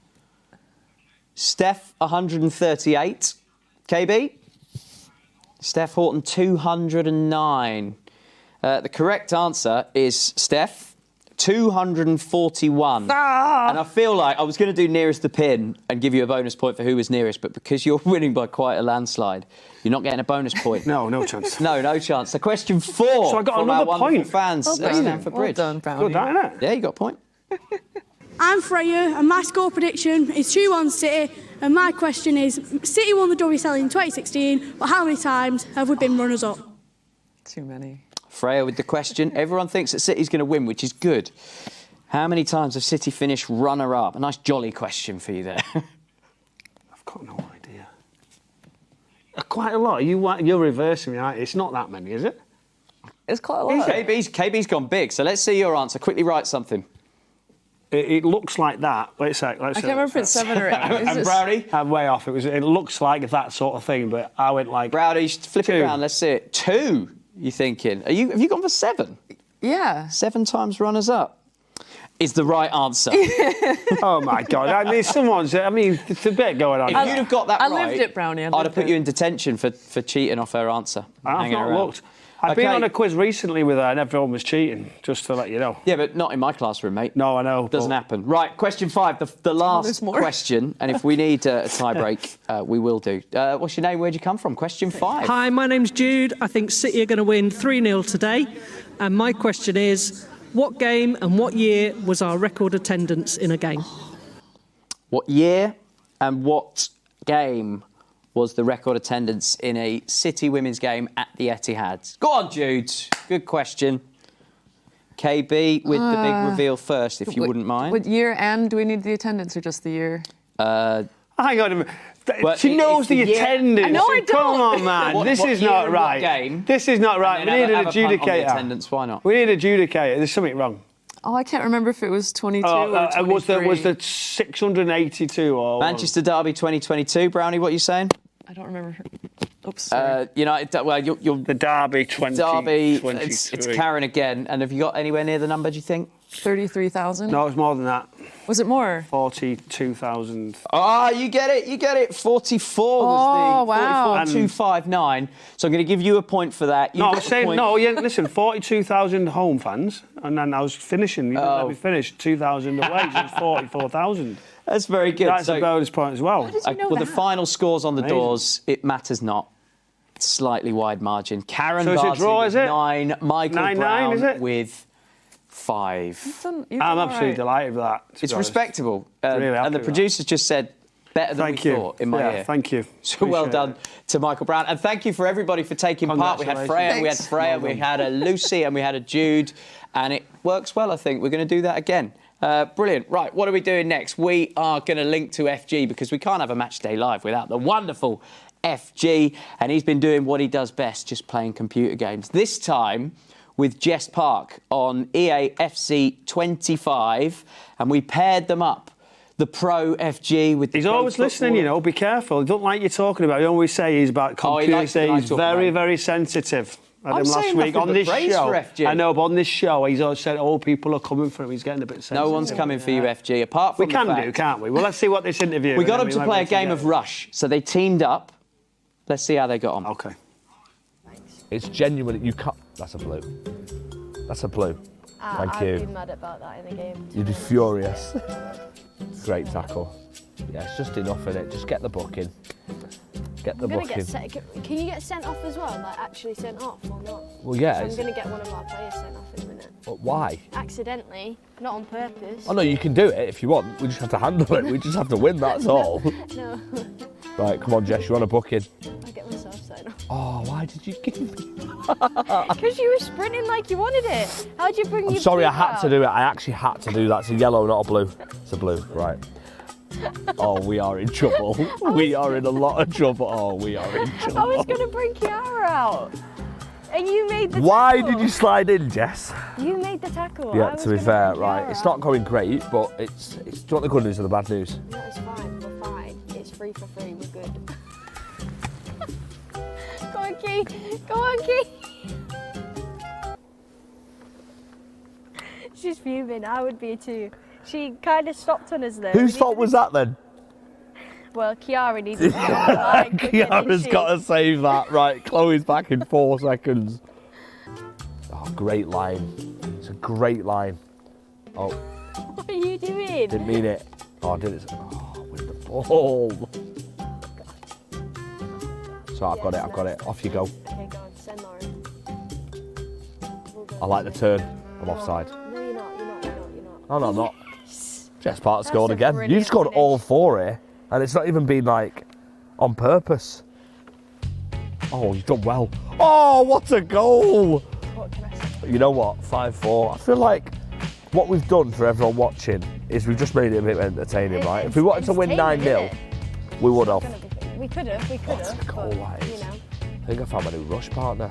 Steph, 138. KB? Steph Horton, 209. The correct answer is Steph, 241. Ah! And I feel like I was going to do nearest the pin and give you a bonus point for who was nearest, but because you're winning by quite a landslide, you're not getting a bonus point. No chance. No chance. So question 4. So I got from another our point. Fans at Stamford Bridge. Well done, Brownie. Good, that, isn't it? Yeah, you got a point. I'm Freya, and my score prediction is 2-1 City. And my question is, City won the WSL in 2016, but how many times have we been runners-up? Too many. Freya with the question. Everyone thinks that City's going to win, which is good. How many times have City finished runner-up? A nice jolly question for you there. I've got no idea. Quite a lot. You're reversing me, aren't you? It's not that many, is it? It's quite a lot. KB's gone big, so let's see your answer. Quickly write something. It looks like that. Wait a sec. I can't remember if it's 7 or 8. And Brownie? I'm way off. It looks like that sort of thing, but I went like... Brownie, flip 2. it around. Let's see it. 2, you thinking. Have you gone for 7? Yeah. 7 times runners-up is the right answer. Oh, my God. I mean, it's a bit going on. If you'd have got that right... I lived it, Brownie. I'd have put you in detention for cheating off her answer. I've not looked. I've been on a quiz recently with her and everyone was cheating, just to let you know. Yeah, but not in my classroom, mate. No, I know. Doesn't happen. Right, question 5, the last question. And if we need a tie-break, we will do. What's your name? Where'd you come from? Question 5. Hi, my name's Jude. I think City are going to win 3-0 today. And my question is, what game and what year was our record attendance in a game? What year and what game was the record attendance in a City women's game at the Etihad? Go on, Jude. Good question. KB with the big reveal first, if you wouldn't mind. What year and do we need the attendance or just the year? Hang on a minute. She knows the attendance. No, I don't. Come on, man. This is not right. Game? This is not right. We need an adjudicator. Attendance. Why not? We need an adjudicator. There's something wrong. Oh, I can't remember if it was 22 or 23. Was the 682 or... Manchester Derby 2022. Brownie, what are you saying? I don't remember. Oops. United. Well, you're the Derby 20. Derby. It's Karen again. And have you got anywhere near the number? Do you think? 33,000. No, it's more than that. Was it more? 42,000. Ah, you get it. You get it. 44 was the 44,259. So I'm going to give you a point for that. No, I was saying listen, 42,000 home fans, and then I was finishing. You didn't let me finish 2,000 away. So it's 44,000. That's very good. That's a bonus point as well. How did you know the final scores on the doors, it matters not. Slightly wide margin. Karen so Barnsley it's a draw, is it? 9. Michael 9-9, Brown is it? with 5. You've done I'm absolutely delighted with that. It's respectable. Really and the producers just said better than we thought in my ear. Thank you. So well done to Michael Brown. And thank you for everybody for taking part. We had Freya, we had a Lucy, and we had a Jude. And it works well, I think. We're going to do that again. Brilliant. Right, what are we doing next? We are going to link to FG because we can't have a match day live without the wonderful FG. And he's been doing what he does best, just playing computer games. This time with Jess Park on EAFC 25. And we paired them up. The Pro FG with the He's always listening, you know. Be careful. He don't like you talking about it. He always say he's about computers. He's very, very sensitive. Had I'm him last saying week nothing on but this praise show. for FG. I know, but on this show, he's always said, "Oh, people are coming for him." He's getting a bit sensitive. No one's coming for you, FG. Apart from we can do, can't we? Well, let's see what this interview. We got them to play a game of rush, so they teamed up. Let's see how they got on. Okay. It's genuine. You can't. That's a blue. That's a blue. Thank you. I'd be mad about that in the game. You'd be furious. Great tackle. Yeah, it's just enough in it. Just get the booking. Get the booking. Can you get sent off as well? Like actually sent off or not? Well, yeah. I'm going to get one of our players sent off in a minute. But why? Accidentally, not on purpose. Oh no, you can do it if you want. We just have to handle it. We just have to win. That's all. No. Right, come on, Jess. You want a booking? I'll get myself sent off. Oh, why did you give me? Because you were sprinting like you wanted it. How'd you bring your Sorry, I boot had out? to do it. I actually had to do that. It's a yellow, not a blue. It's a blue, right. Oh, we are in trouble. We are in a lot of trouble. Oh, we are in trouble. I was going to bring Kiara out. And you made the Why tackle. did you slide in, Jess? You made the tackle. Yeah, I was to be gonna fair, bring right. Kiara It's out. not going great, but it's. Do you want the good news or the bad news? No, it's fine. We're fine. It's free for free. We're good. Go on, Key. Go on, Key. She's fuming. I would be too. She kind of stopped on us though. Whose fault was that then? Well, Kiara needed to get on the line quicker, didn't Kiara's she? got to save that. Right, Chloe's back in 4 seconds. Oh, great line. It's a great line. Oh, What are you doing? didn't mean it. Oh, I did it. Oh, with the ball. So I've got it, I've got it. Off you go. Okay, go on. Send Lauren. I like the turn. I'm offside. No, you're not. You're not. You're not. You're not. Oh, no, I'm not. Jess Park scored a again. brilliant You've scored finish. all 4 here, and it's not even been like on purpose. Oh, you've done well. Oh, what a goal! What can I say? You know what? 5-4. I feel like what we've done for everyone watching is we've just made it a bit entertaining, right? If we wanted to win 9-0, we would have. We could have. We could have. goal that is. You know. I think I found my new rush partner.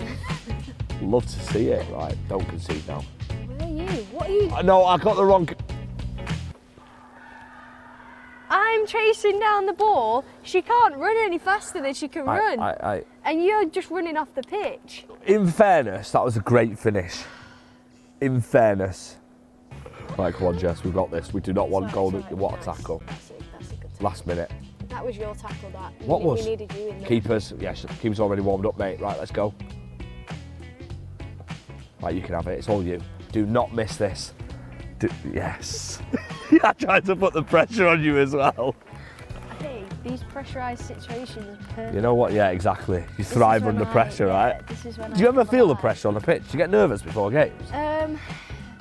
Love to see it. Right, don't concede now. Where are you? What are you? No, I got the wrong. I'm chasing down the ball. She can't run any faster than she can run. And you're just running off the pitch. In fairness, that was a great finish. In fairness. Right, come on, Jess, we've got this. We do not want goal. What a tackle. That's a good tackle. Last minute. That was your tackle, that. What was? We needed you in there. Keepers. Yes, keepers already warmed up, mate. Right, let's go. Right, you can have it. It's all you. Do not miss this. Yes. I tried to put the pressure on you as well. Hey, these pressurised situations are perfect. You know what? Yeah, exactly. You thrive under pressure, right? This is when Do you ever feel the pressure on the pitch? Do you get nervous before games?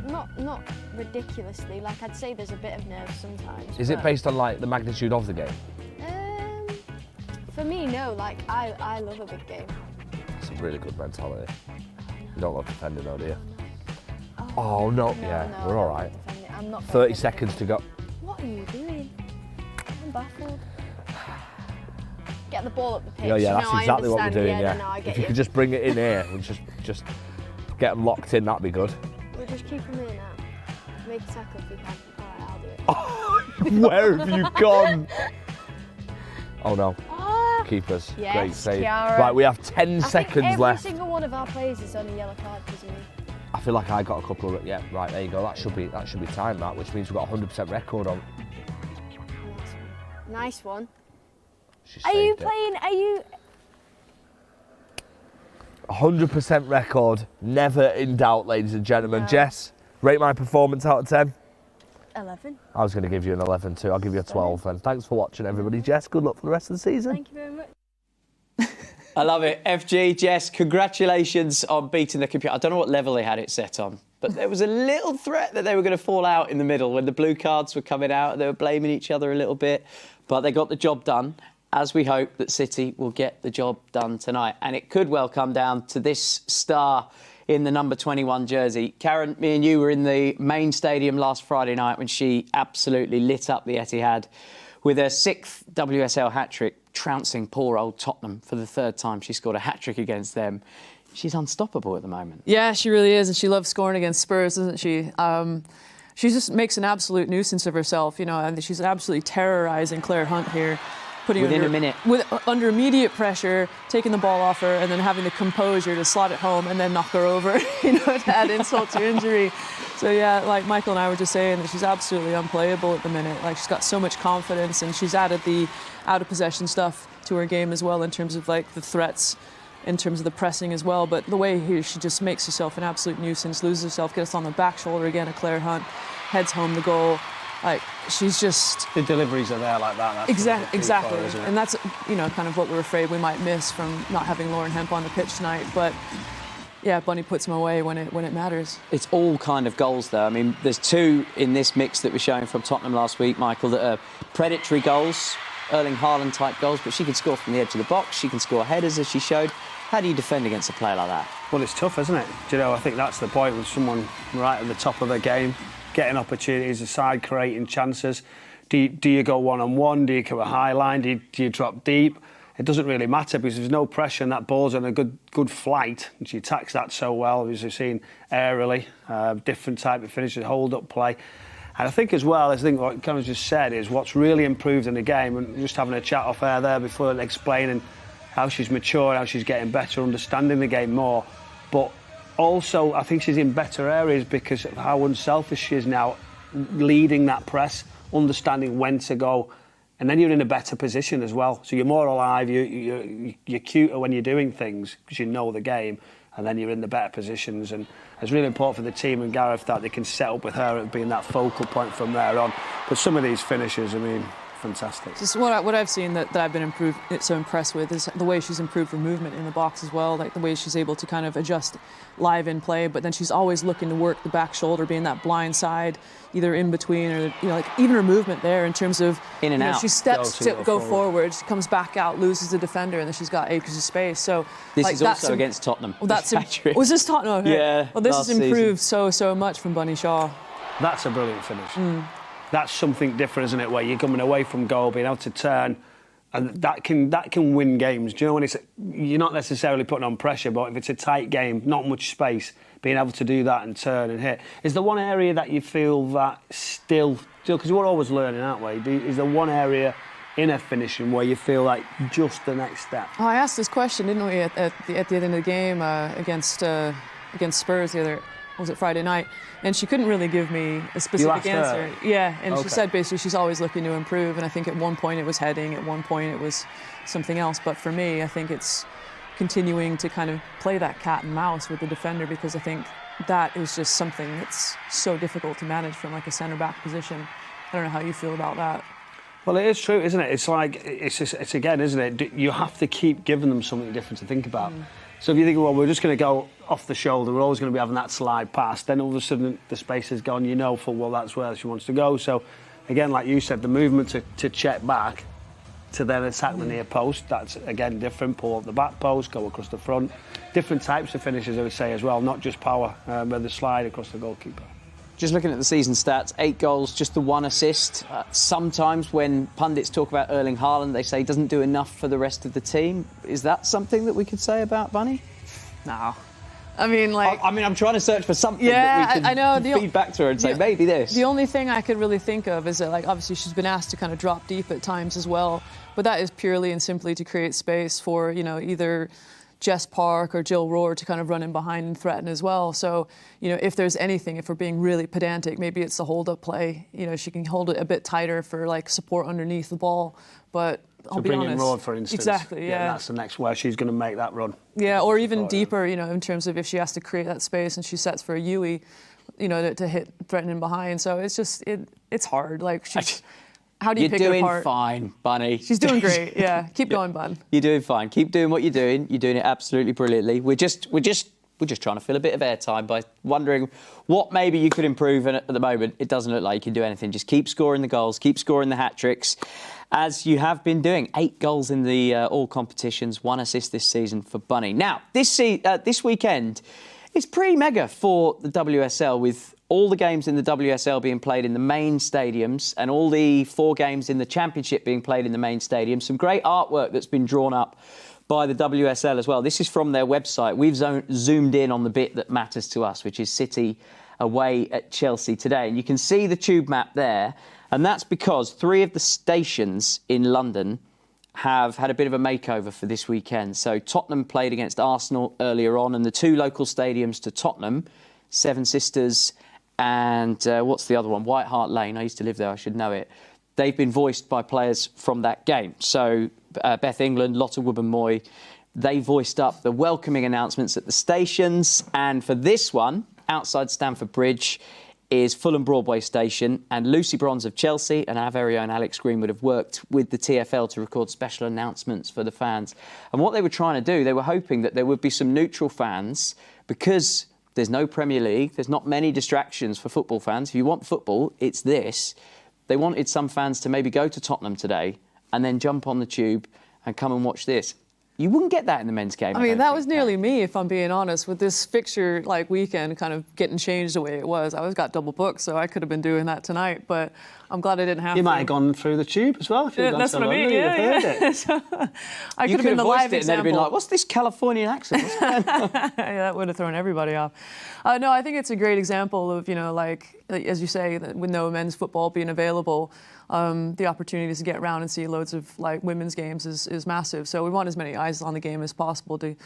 Not ridiculously. Like, I'd say there's a bit of nerves sometimes. Is it but, based on like the magnitude of the game? For me, no. Like, I love a big game. It's a really good mentality. You don't love defending though, do you? Oh, no. Yeah, no, we're all right. I'm not 30 seconds to go. What are you doing? I'm baffled. Get the ball up the pitch. Yeah, that's no, exactly what we're doing, Yeah, yeah. no, I get If you could just bring it in here and just get them locked in, that'd be good. We'll just keep them in now. Make a tackle if you can. All right, I'll do it. Where have you gone? Oh, no. Keepers. Yes, Great save. Kiara. Right, we have 10 I think seconds left. Every single one of our players is on a yellow card because of me. I feel like I got a couple of. Yeah, right, there you go. That should be time, that, which means we've got a 100% record on. Nice one. She Are you saved it. playing? Are you? 100% record, never in doubt, ladies and gentlemen. Jess, rate my performance out of 10. 11. I was going to give you an 11 too. I'll give you a 12. And thanks for watching, everybody. Jess, good luck for the rest of the season. Thank you very much. I love it. FG, Jess, congratulations on beating the computer. I don't know what level they had it set on, but there was a little threat that they were going to fall out in the middle when the blue cards were coming out. They were blaming each other a little bit, but they got the job done, as we hope that City will get the job done tonight. And it could well come down to this star in the number 21 jersey. Karen, me and you were in the main stadium last Friday night when she absolutely lit up the Etihad with her 6th WSL hat-trick, trouncing poor old Tottenham for the 3rd time. She scored a hat-trick against them. She's unstoppable at the moment. Yeah, she really is, and she loves scoring against Spurs, doesn't she? She just makes an absolute nuisance of herself, you know, and she's absolutely terrorising Claire Hunt here. Within a minute. Under immediate pressure, taking the ball off her and then having the composure to slot it home and then knock her over, to add insult to injury. So yeah, like Michael and I were just saying that she's absolutely unplayable at the minute. Like she's got so much confidence and she's added the out of possession stuff to her game as well in terms of like the threats, in terms of the pressing as well. But the way here, she just makes herself an absolute nuisance, loses herself, gets on the back shoulder again at Claire Hunt, heads home the goal. Like she's just the deliveries are there like that. That's exactly, isn't it? and that's kind of what we're afraid we might miss from not having Lauren Hemp on the pitch tonight. But yeah, Bunny puts them away when it matters. It's all kind of goals there. I mean, there's 2 in this mix that we're showing from Tottenham last week, Michael, that are predatory goals, Erling Haaland type goals, but she can score from the edge of the box. She can score headers, as she showed. How do you defend against a player like that? Well, it's tough, isn't it? Do you know, I think that's the point with someone right at the top of their game, getting opportunities aside, creating chances. Do you go one-on-one? Do you go a high line? Do you drop deep? It doesn't really matter because there's no pressure and that ball's on a good flight. And she attacks that so well, as we've seen aerially, different type of finishes, hold-up play. And I think as well, I think what Connor's just said is what's really improved in the game, and just having a chat off air there before explaining how she's matured, how she's getting better, understanding the game more. But also, I think she's in better areas because of how unselfish she is now, leading that press, understanding when to go, and then you're in a better position as well. So you're more alive, you're cuter when you're doing things because you know the game, and then you're in the better positions. And it's really important for the team and Gareth that they can set up with her and being that focal point from there on. But some of these finishes, I mean, fantastic. Just what I've seen that I've been so impressed with is the way she's improved her movement in the box as well, like the way she's able to kind of adjust live in play, but then she's always looking to work the back shoulder, being that blind side, either in between or like even her movement there in terms of in and out. She steps to go forward, she comes back out, loses the defender, and then she's got acres of space. So this is also against Tottenham. Well, was this Tottenham? Okay. Yeah. Well, this has improved so much from Bunny Shaw. That's a brilliant finish. That's something different, isn't it? Where you're coming away from goal, being able to turn, and that can win games. Do you know when you're not necessarily putting on pressure, but if it's a tight game, not much space, being able to do that and turn and hit. Is there one area that you feel that still, because we're always learning, aren't we? Is there one area in a finishing where you feel like just the next step? Oh, I asked this question, didn't we, at the end of the game against Spurs the other. Was it Friday night? And she couldn't really give me a specific answer. Yeah, and she said basically she's always looking to improve. And I think at one point it was heading, at one point it was something else. But for me, I think it's continuing to kind of play that cat and mouse with the defender, because I think that is just something that's so difficult to manage from like a centre back position. I don't know how you feel about that. Well, it is true, isn't it? It's like it's again, isn't it? You have to keep giving them something different to think about. So if you think, well, we're just going to go off the shoulder, we're always going to be having that slide pass, then all of a sudden the space is gone, full well that's where she wants to go. So again, like you said, the movement to check back to then attack the near post, that's again different. Pull up the back post, go across the front. Different types of finishes, I would say, as well, not just power, but the slide across the goalkeeper. Just looking at the season stats, 8 goals, just the 1 assist. Sometimes when pundits talk about Erling Haaland, they say he doesn't do enough for the rest of the team. Is that something that we could say about Bunny? No. I mean, I'm trying to search for something that we can feed back to her and say, maybe this. The only thing I could really think of is that, obviously she's been asked to kind of drop deep at times as well, but that is purely and simply to create space for, either Jess Park or Jill Rohr to kind of run in behind and threaten as well. So, if there's anything, if we're being really pedantic, maybe it's the hold-up play. She can hold it a bit tighter for, support underneath the ball, but I'll be honest. Bring in Rohr, for instance. Exactly, yeah. That's the next where she's going to make that run. Yeah, or even deeper, in terms of if she has to create that space and she sets for a Yui, to hit threatening behind. So it's just, it's hard. How do you pick it apart? You're doing fine, Bunny. She's doing great, yeah. Keep going, Bun. You're doing fine. Keep doing what you're doing. You're doing it absolutely brilliantly. We're just trying to fill a bit of airtime by wondering what maybe you could improve. And at the moment, it doesn't look like you can do anything. Just keep scoring the goals, keep scoring the hat-tricks, as you have been doing. 8 goals in the all competitions, 1 assist this season for Bunny. Now, this weekend is pretty mega for the WSL, with all the games in the WSL being played in the main stadiums and all the 4 games in the Championship being played in the main stadium. Some great artwork that's been drawn up by the WSL as well. This is from their website. We've zoomed in on the bit that matters to us, which is City away at Chelsea today. And you can see the tube map there. And that's because 3 of the stations in London have had a bit of a makeover for this weekend. So Tottenham played against Arsenal earlier on, and the two local stadiums to Tottenham, Seven Sisters and what's the other one? White Hart Lane. I used to live there, I should know it. They've been voiced by players from that game. So Beth England, Lotte Wubben-Moy, they voiced up the welcoming announcements at the stations. And for this one, outside Stamford Bridge, is Fulham Broadway Station, and Lucy Bronze of Chelsea and our very own Alex Greenwood have worked with the TFL to record special announcements for the fans. And what they were trying to do, they were hoping that there would be some neutral fans, because there's no Premier League, there's not many distractions for football fans. If you want football, it's this. They wanted some fans to maybe go to Tottenham today and then jump on the tube and come and watch this. You wouldn't get that in the men's game. I mean, that was nearly me, if I'm being honest, with this fixture weekend kind of getting changed the way it was. I got double booked, so I could have been doing that tonight, but I'm glad I didn't have to. You might have gone through the tube as well. If you'd gone that's so what I mean, London, yeah. Heard it. So, I could have been the live it, example. And they'd have been like, what's this Californian accent? What's going on? Yeah, that would have thrown everybody off. No, I think it's a great example of, as you say, that with no men's football being available, the opportunities to get around and see loads of women's games is massive. So we want as many eyes on the game as possible to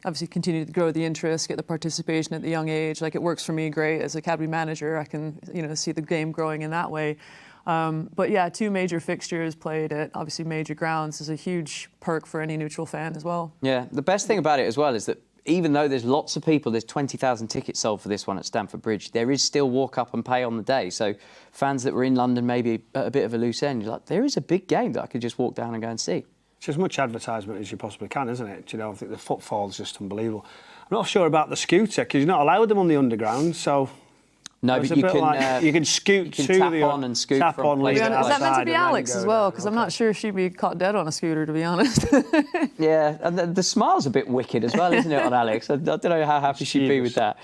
obviously continue to grow the interest, get the participation at the young age. It works for me great as academy manager. I can see the game growing in that way. But yeah, two major fixtures played at obviously major grounds is a huge perk for any neutral fan as well. Yeah, the best thing about it as well is that even though there's lots of people, there's 20,000 tickets sold for this one at Stamford Bridge, there is still walk up and pay on the day. So fans that were in London maybe at a bit of a loose end, you're like, there is a big game that I could just walk down and go and see. It's as much advertisement as you possibly can, isn't it? I think the footfall's just unbelievable. I'm not sure about the scooter, because you're not allowed them on the underground, so... No, but you can, you can scoot you can to tap the on and scoot tap from on, place Is to that meant to be outside Alex as well? Because I'm not sure she'd be caught dead on a scooter, to be honest. Yeah, and the smile's a bit wicked as well, isn't it, on Alex? I don't know how happy she'd be with that.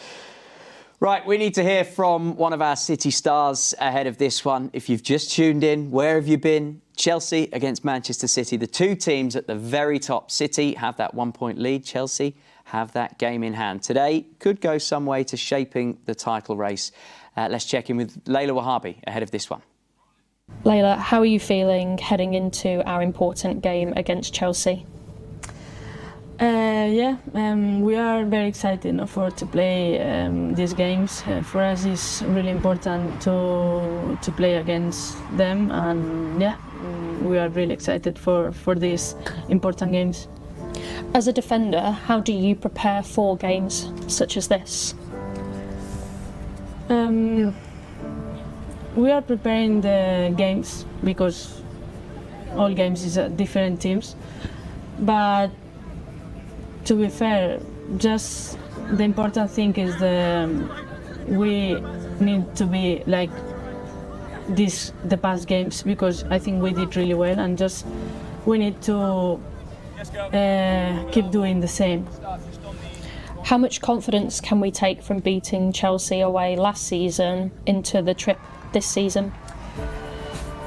Right, we need to hear from one of our City stars ahead of this one. If you've just tuned in, where have you been? Chelsea against Manchester City. The two teams at the very top. City have that 1 point lead. Chelsea have that game in hand. Today could go some way to shaping the title race. Let's check in with Leila Ouahabi ahead of this one. Leila, how are you feeling heading into our important game against Chelsea? We are very excited to play these games. For us, it's really important to play against them, and we are really excited for these important games. As a defender, how do you prepare for games such as this? We are preparing the games because all games is different teams, but to be fair, just the important thing is we need to be like the past games, because I think we did really well, and just we need to keep doing the same. How much confidence can we take from beating Chelsea away last season into the trip this season?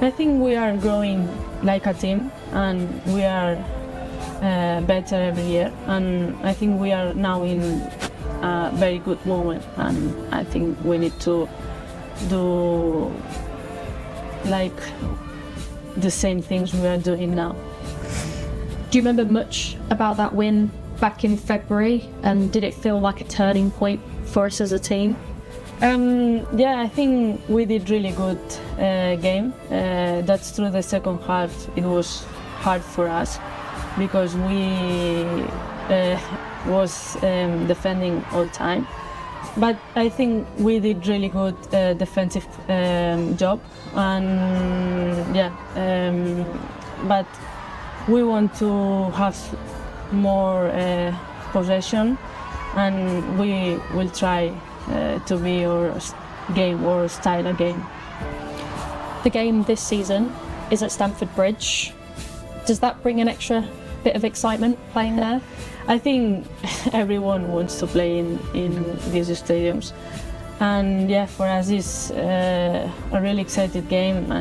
I think we are growing like a team, and we are better every year, and I think we are now in a very good moment, and I think we need to do like the same things we are doing now. Do you remember much about that win back in February, and did it feel like a turning point for us as a team? I think we did really good game. That's true. The second half it was hard for us because we was defending all time. But I think we did really good defensive job, and but we want to have more possession, and we will try to be our game or style again. The game this season is at Stamford Bridge. Does that bring an extra bit of excitement playing there? I think everyone wants to play in these stadiums, and for us it's a really exciting game,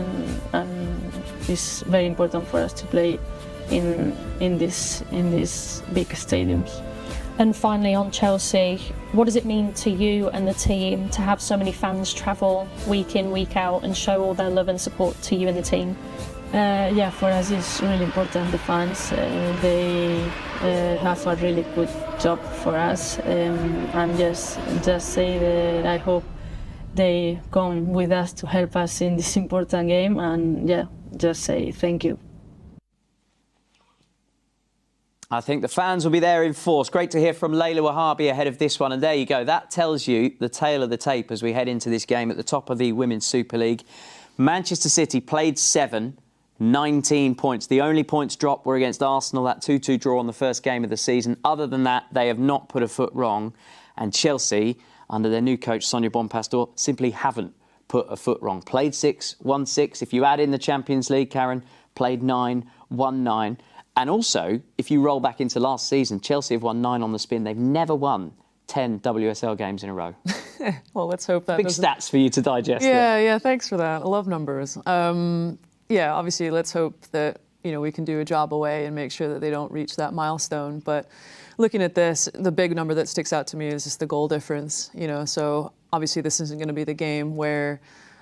and it's very important for us to play in these big stadiums. And finally, on Chelsea, what does it mean to you and the team to have so many fans travel week in, week out and show all their love and support to you and the team? Yeah, for us it's really important. The fans, they have a really good job for us. And just say that I hope they come with us to help us in this important game. And yeah, just say thank you. I think the fans will be there in force. Great to hear from Leila Ouahabi ahead of this one. And there you go. That tells you the tale of the tape as we head into this game at the top of the Women's Super League. Manchester City played 7, 19 points. The only points dropped were against Arsenal, that 2-2 draw on the first game of the season. Other than that, they have not put a foot wrong. And Chelsea, under their new coach, Sonia Bonpastor, simply haven't put a foot wrong. Played 6, won 6. If you add in the Champions League, Karen, played 9, won 9. And also, if you roll back into last season, Chelsea have won 9 on the spin. They've never won 10 WSL games in a row. Well, let's hope that big stats for you to digest. Yeah, thanks for that. I love numbers. Yeah, obviously, let's hope that we can do a job away and make sure that they don't reach that milestone. But looking at this, the big number that sticks out to me is just the goal difference. So obviously, this isn't going to be the game where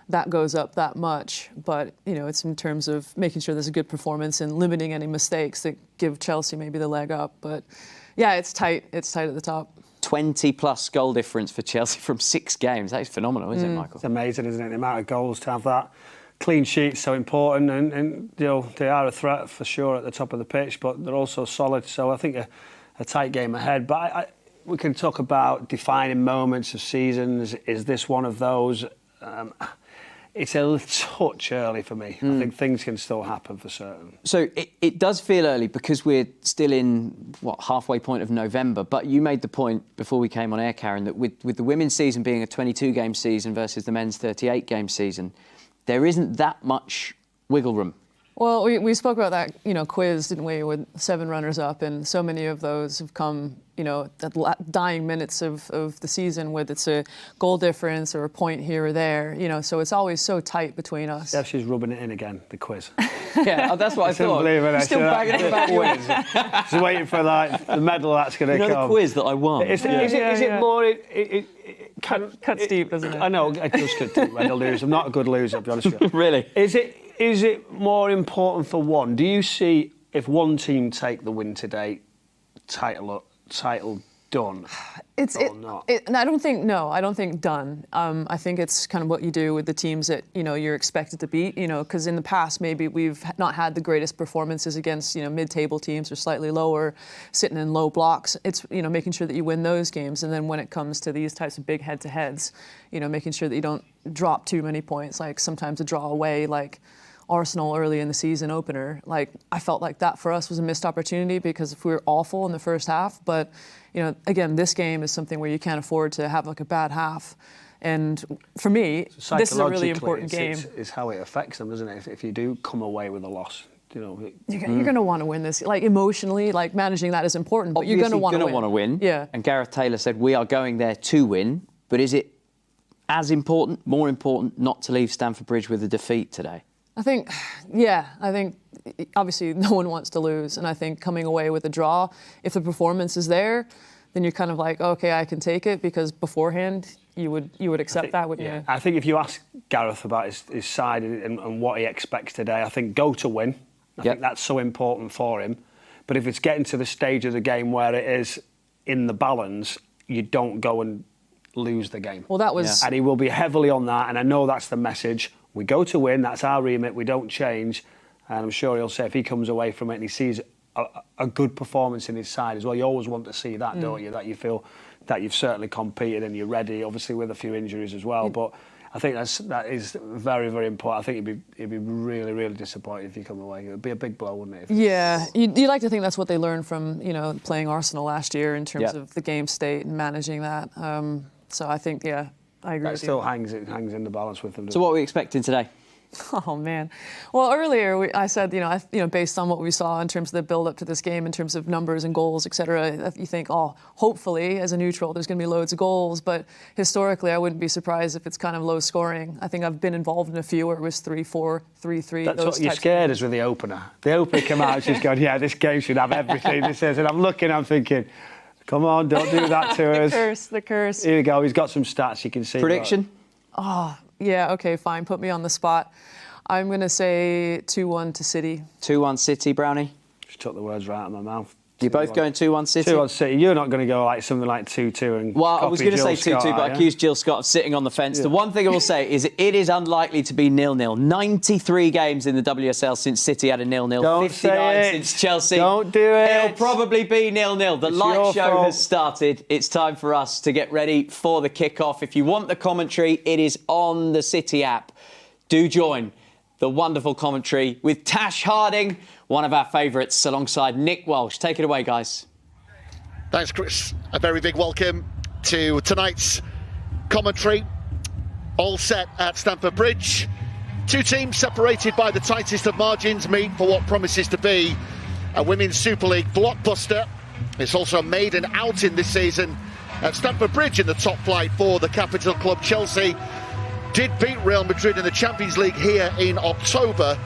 that goes up that much, but it's in terms of making sure there's a good performance and limiting any mistakes that give Chelsea maybe the leg up. But yeah, it's tight. It's tight at the top. 20-plus goal difference for Chelsea from 6 games. That is phenomenal, isn't it, Michael? It's amazing, isn't it? The amount of goals to have that. Clean sheet's so important, and they are a threat for sure at the top of the pitch, but they're also solid. So I think a tight game ahead. But we can talk about defining moments of seasons. Is this one of those? It's a touch early for me. I think things can still happen for certain. So it does feel early because we're still in, halfway point of November. But you made the point before we came on air, Karen, that with the women's season being a 22-game season versus the men's 38-game season, there isn't that much wiggle room. Well, we spoke about that, quiz, didn't we, with 7 runners-up, and so many of those have come, at the dying minutes of the season, whether it's a goal difference or a point here or there, so it's always so tight between us. Yeah, she's rubbing it in again, the quiz. Yeah, that's what I thought. You're still bagging it about quiz. Just waiting for the medal that's going to come. The quiz that I won. Is it more... It cuts deep, doesn't it? I know, it does cut deep when I lose. I'm not a good loser, to be honest with you. Really? Is it more important for one? Do you see if one team take the win today, title done? Not? I don't think done. I think it's kind of what you do with the teams that you're expected to beat. Because in the past maybe we've not had the greatest performances against mid-table teams or slightly lower, sitting in low blocks. It's making sure that you win those games, and then when it comes to these types of big head-to-heads, making sure that you don't drop too many points. Like sometimes a draw away, like Arsenal early in the season opener, I felt like that for us was a missed opportunity because if we were awful in the first half, but again, this game is something where you can't afford to have a bad half. And for me, this is a really important game. It's how it affects them, isn't it? If you do come away with a loss, you're going to want to win this. Emotionally, managing that is important, but you're going to want to win. Yeah. And Gareth Taylor said, we are going there to win, but is it as important, more important, not to leave Stamford Bridge with a defeat today? I think obviously no one wants to lose, and I think coming away with a draw, if the performance is there, then you're kind of like, okay, I can take it, because beforehand you would accept that, wouldn't you? I think if you ask Gareth about his side and what he expects today, I think go to win. I think that's so important for him. But if it's getting to the stage of the game where it is in the balance, you don't go and lose the game. Well, that was... And he will be heavily on that, and I know that's the message. We go to win, that's our remit, we don't change. And I'm sure he'll say if he comes away from it and he sees a good performance in his side as well, you always want to see that, don't you? That you feel that you've certainly competed and you're ready, obviously with a few injuries as well. But I think that is very, very important. I think he'd be really, really disappointed if you come away. It would be a big blow, wouldn't it? Yeah, you'd like to think that's what they learned from playing Arsenal last year in terms of the game state and managing that. So I think, I agree that with still you. hangs in the balance with them. So what are we expecting today? Oh man! Well, earlier I said, based on what we saw in terms of the build-up to this game, in terms of numbers and goals, etc., you think, hopefully as a neutral, there's going to be loads of goals. But historically, I wouldn't be surprised if it's kind of low scoring. I think I've been involved in a few where it was 3-4, 3-3. That's what you scared us with the opener. The opener came out, she's going, this game should have everything this is, and I'm looking, I'm thinking, come on, don't do that to us. The curse. Here we go. He's got some stats you can see. Prediction? Yeah, okay, fine. Put me on the spot. I'm going to say 2-1 to City. 2-1 City, Brownie? Just took the words right out of my mouth. You're both going 2-1 City? 2-1 City. You're not going to go like something like 2-2 and Well, I was going to say 2-2, but I accused Jill Scott of sitting on the fence. Yeah. The one thing I will say is it is unlikely to be 0-0. 93 games in the WSL since City had a 0-0. Don't 59 say since Chelsea. Don't do it. It'll probably be 0-0. The light show has started. It's time for us to get ready for the kickoff. If you want the commentary, it is on the City app. Do join the wonderful commentary with Tash Harding, one of our favourites, alongside Nick Walsh. Take it away, guys. Thanks, Chris. A very big welcome to tonight's commentary. All set at Stamford Bridge. Two teams separated by the tightest of margins meet for what promises to be a Women's Super League blockbuster. It's also a maiden outing this season at Stamford Bridge in the top flight for the capital club. Chelsea did beat Real Madrid in the Champions League here in October,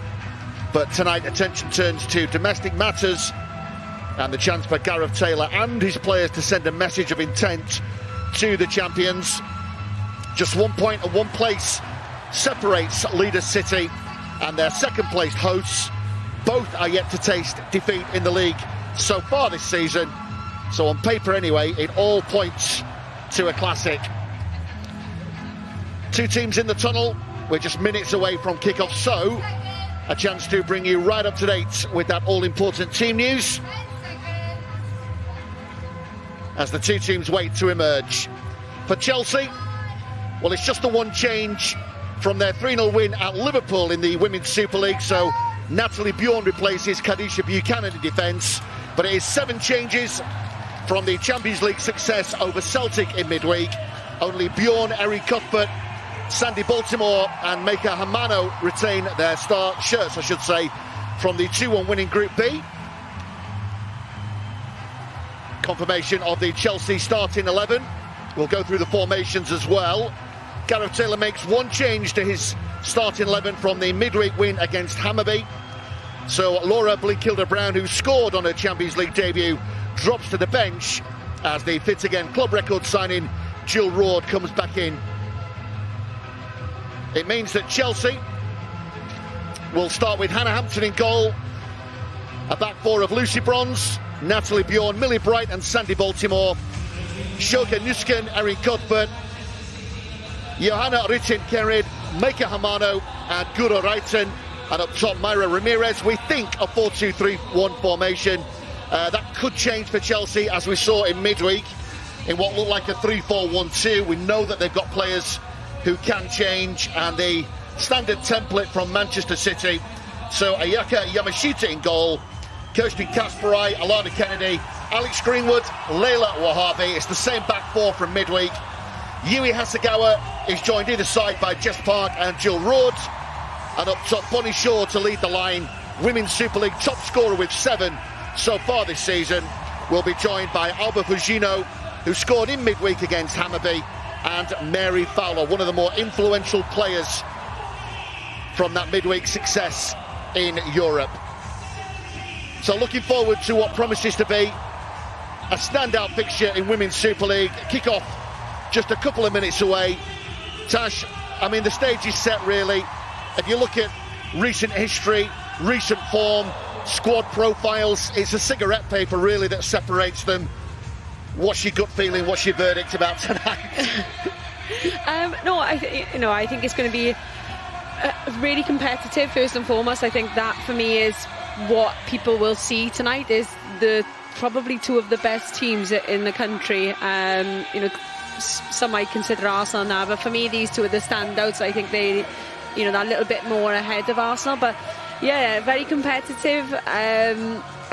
but tonight attention turns to domestic matters and the chance for Gareth Taylor and his players to send a message of intent to the champions. Just 1 point and 1 place separates leader City and their second-placed hosts. Both are yet to taste defeat in the league so far this season. So on paper anyway, it all points to a classic. Two teams in the tunnel. We're just minutes away from kickoff, so a chance to bring you right up to date with that all-important team news as the two teams wait to emerge. For Chelsea, well, it's just the one change from their 3-0 win at Liverpool in the Women's Super League, so Natalie Bjorn replaces Kadisha Buchanan in defence, but it is 7 changes from the Champions League success over Celtic in midweek. Only Bjorn, Erin Cuthbert, Sandy Baltimore and Meika Hamano retain their start shirts, I should say, from the 2-1 winning Group B. Confirmation of the Chelsea starting 11. We'll go through the formations as well. Gareth Taylor makes 1 change to his starting 11 from the midweek win against Hammarby. So Laura Bleekilder-Brown, who scored on her Champions League debut, drops to the bench as the Fit Again club record signing Jill Roord comes back in. It means that Chelsea will start with Hannah Hampton in goal. A back four of Lucy Bronze, Natalie Bjorn, Millie Bright and Sandy Baltimore. Shoka Nusken, Erin Cuthbert, Johanna Rittin-Kerid, Meika Hamano and Guro Reiten. And up top, Myra Ramirez. We think a 4-2-3-1 formation. That could change for Chelsea, as we saw in midweek, in what looked like a 3-4-1-2. We know that they've got players who can change, and the standard template from Manchester City. So Ayaka Yamashita in goal, Kirsten Kasparai, Alana Kennedy, Alex Greenwood, Leila Ouahabi. It's the same back four from midweek. Yui Hasegawa is joined either side by Jess Park and Jill Roord. And up top, Bonnie Shaw to lead the line. Women's Super League top scorer with 7 so far this season. Will be joined by Alba Fugino, who scored in midweek against Hammarby, and Mary Fowler, one of the more influential players from that midweek success in Europe. So looking forward to what promises to be a standout fixture in Women's Super League. Kick-off just a couple of minutes away. Tash, I mean, the stage is set really. If you look at recent history, recent form, squad profiles, it's a cigarette paper really that separates them. What's your gut feeling? What's your verdict about tonight? I think it's going to be really competitive first and foremost. I think that for me is what people will see tonight, is probably 2 of the best teams in the country. Some might consider Arsenal now, but for me these 2 are the standouts. I think they're a little bit more ahead of Arsenal, but yeah, very competitive.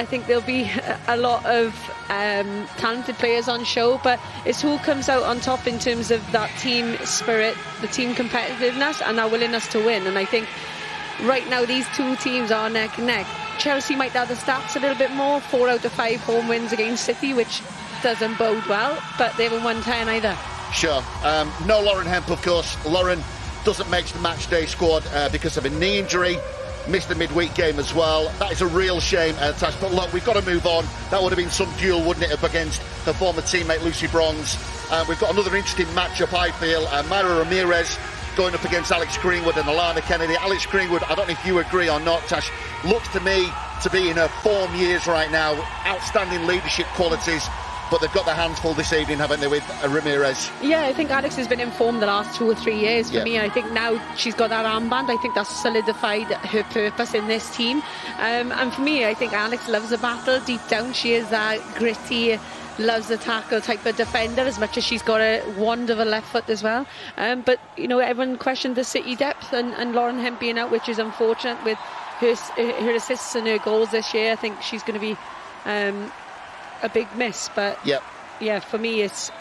I think there'll be a lot of talented players on show, but it's who comes out on top in terms of that team spirit, the team competitiveness and our willingness to win. And I think right now these 2 teams are neck and neck. Chelsea might have the stats a little bit more, 4 out of 5 home wins against City, which doesn't bode well, but they haven't won 10 either. Sure. No Lauren Hemp, of course. Lauren doesn't make the matchday squad because of a knee injury. Missed the midweek game as well. That is a real shame, Tash. But look, we've got to move on. That would have been some duel, wouldn't it, up against her former teammate Lucy Bronze. We've got another interesting matchup, I feel. Myra Ramirez going up against Alex Greenwood and Alana Kennedy. Alex Greenwood, I don't know if you agree or not, Tash, looks to me to be in her form years right now. Outstanding leadership qualities. But they've got their hands full this evening, haven't they, with Ramirez? Yeah, I think Alex has been in form the last 2 or 3 years for me. I think now she's got that armband. I think that's solidified her purpose in this team. And for me, I think Alex loves a battle. Deep down, she is that gritty, loves the tackle type of defender, as much as she's got a wand of a left foot as well. But, you know, everyone questioned the City depth and Lauren Hemp being out, which is unfortunate with her assists and her goals this year. I think she's going to be... a big miss, but yeah, for me it's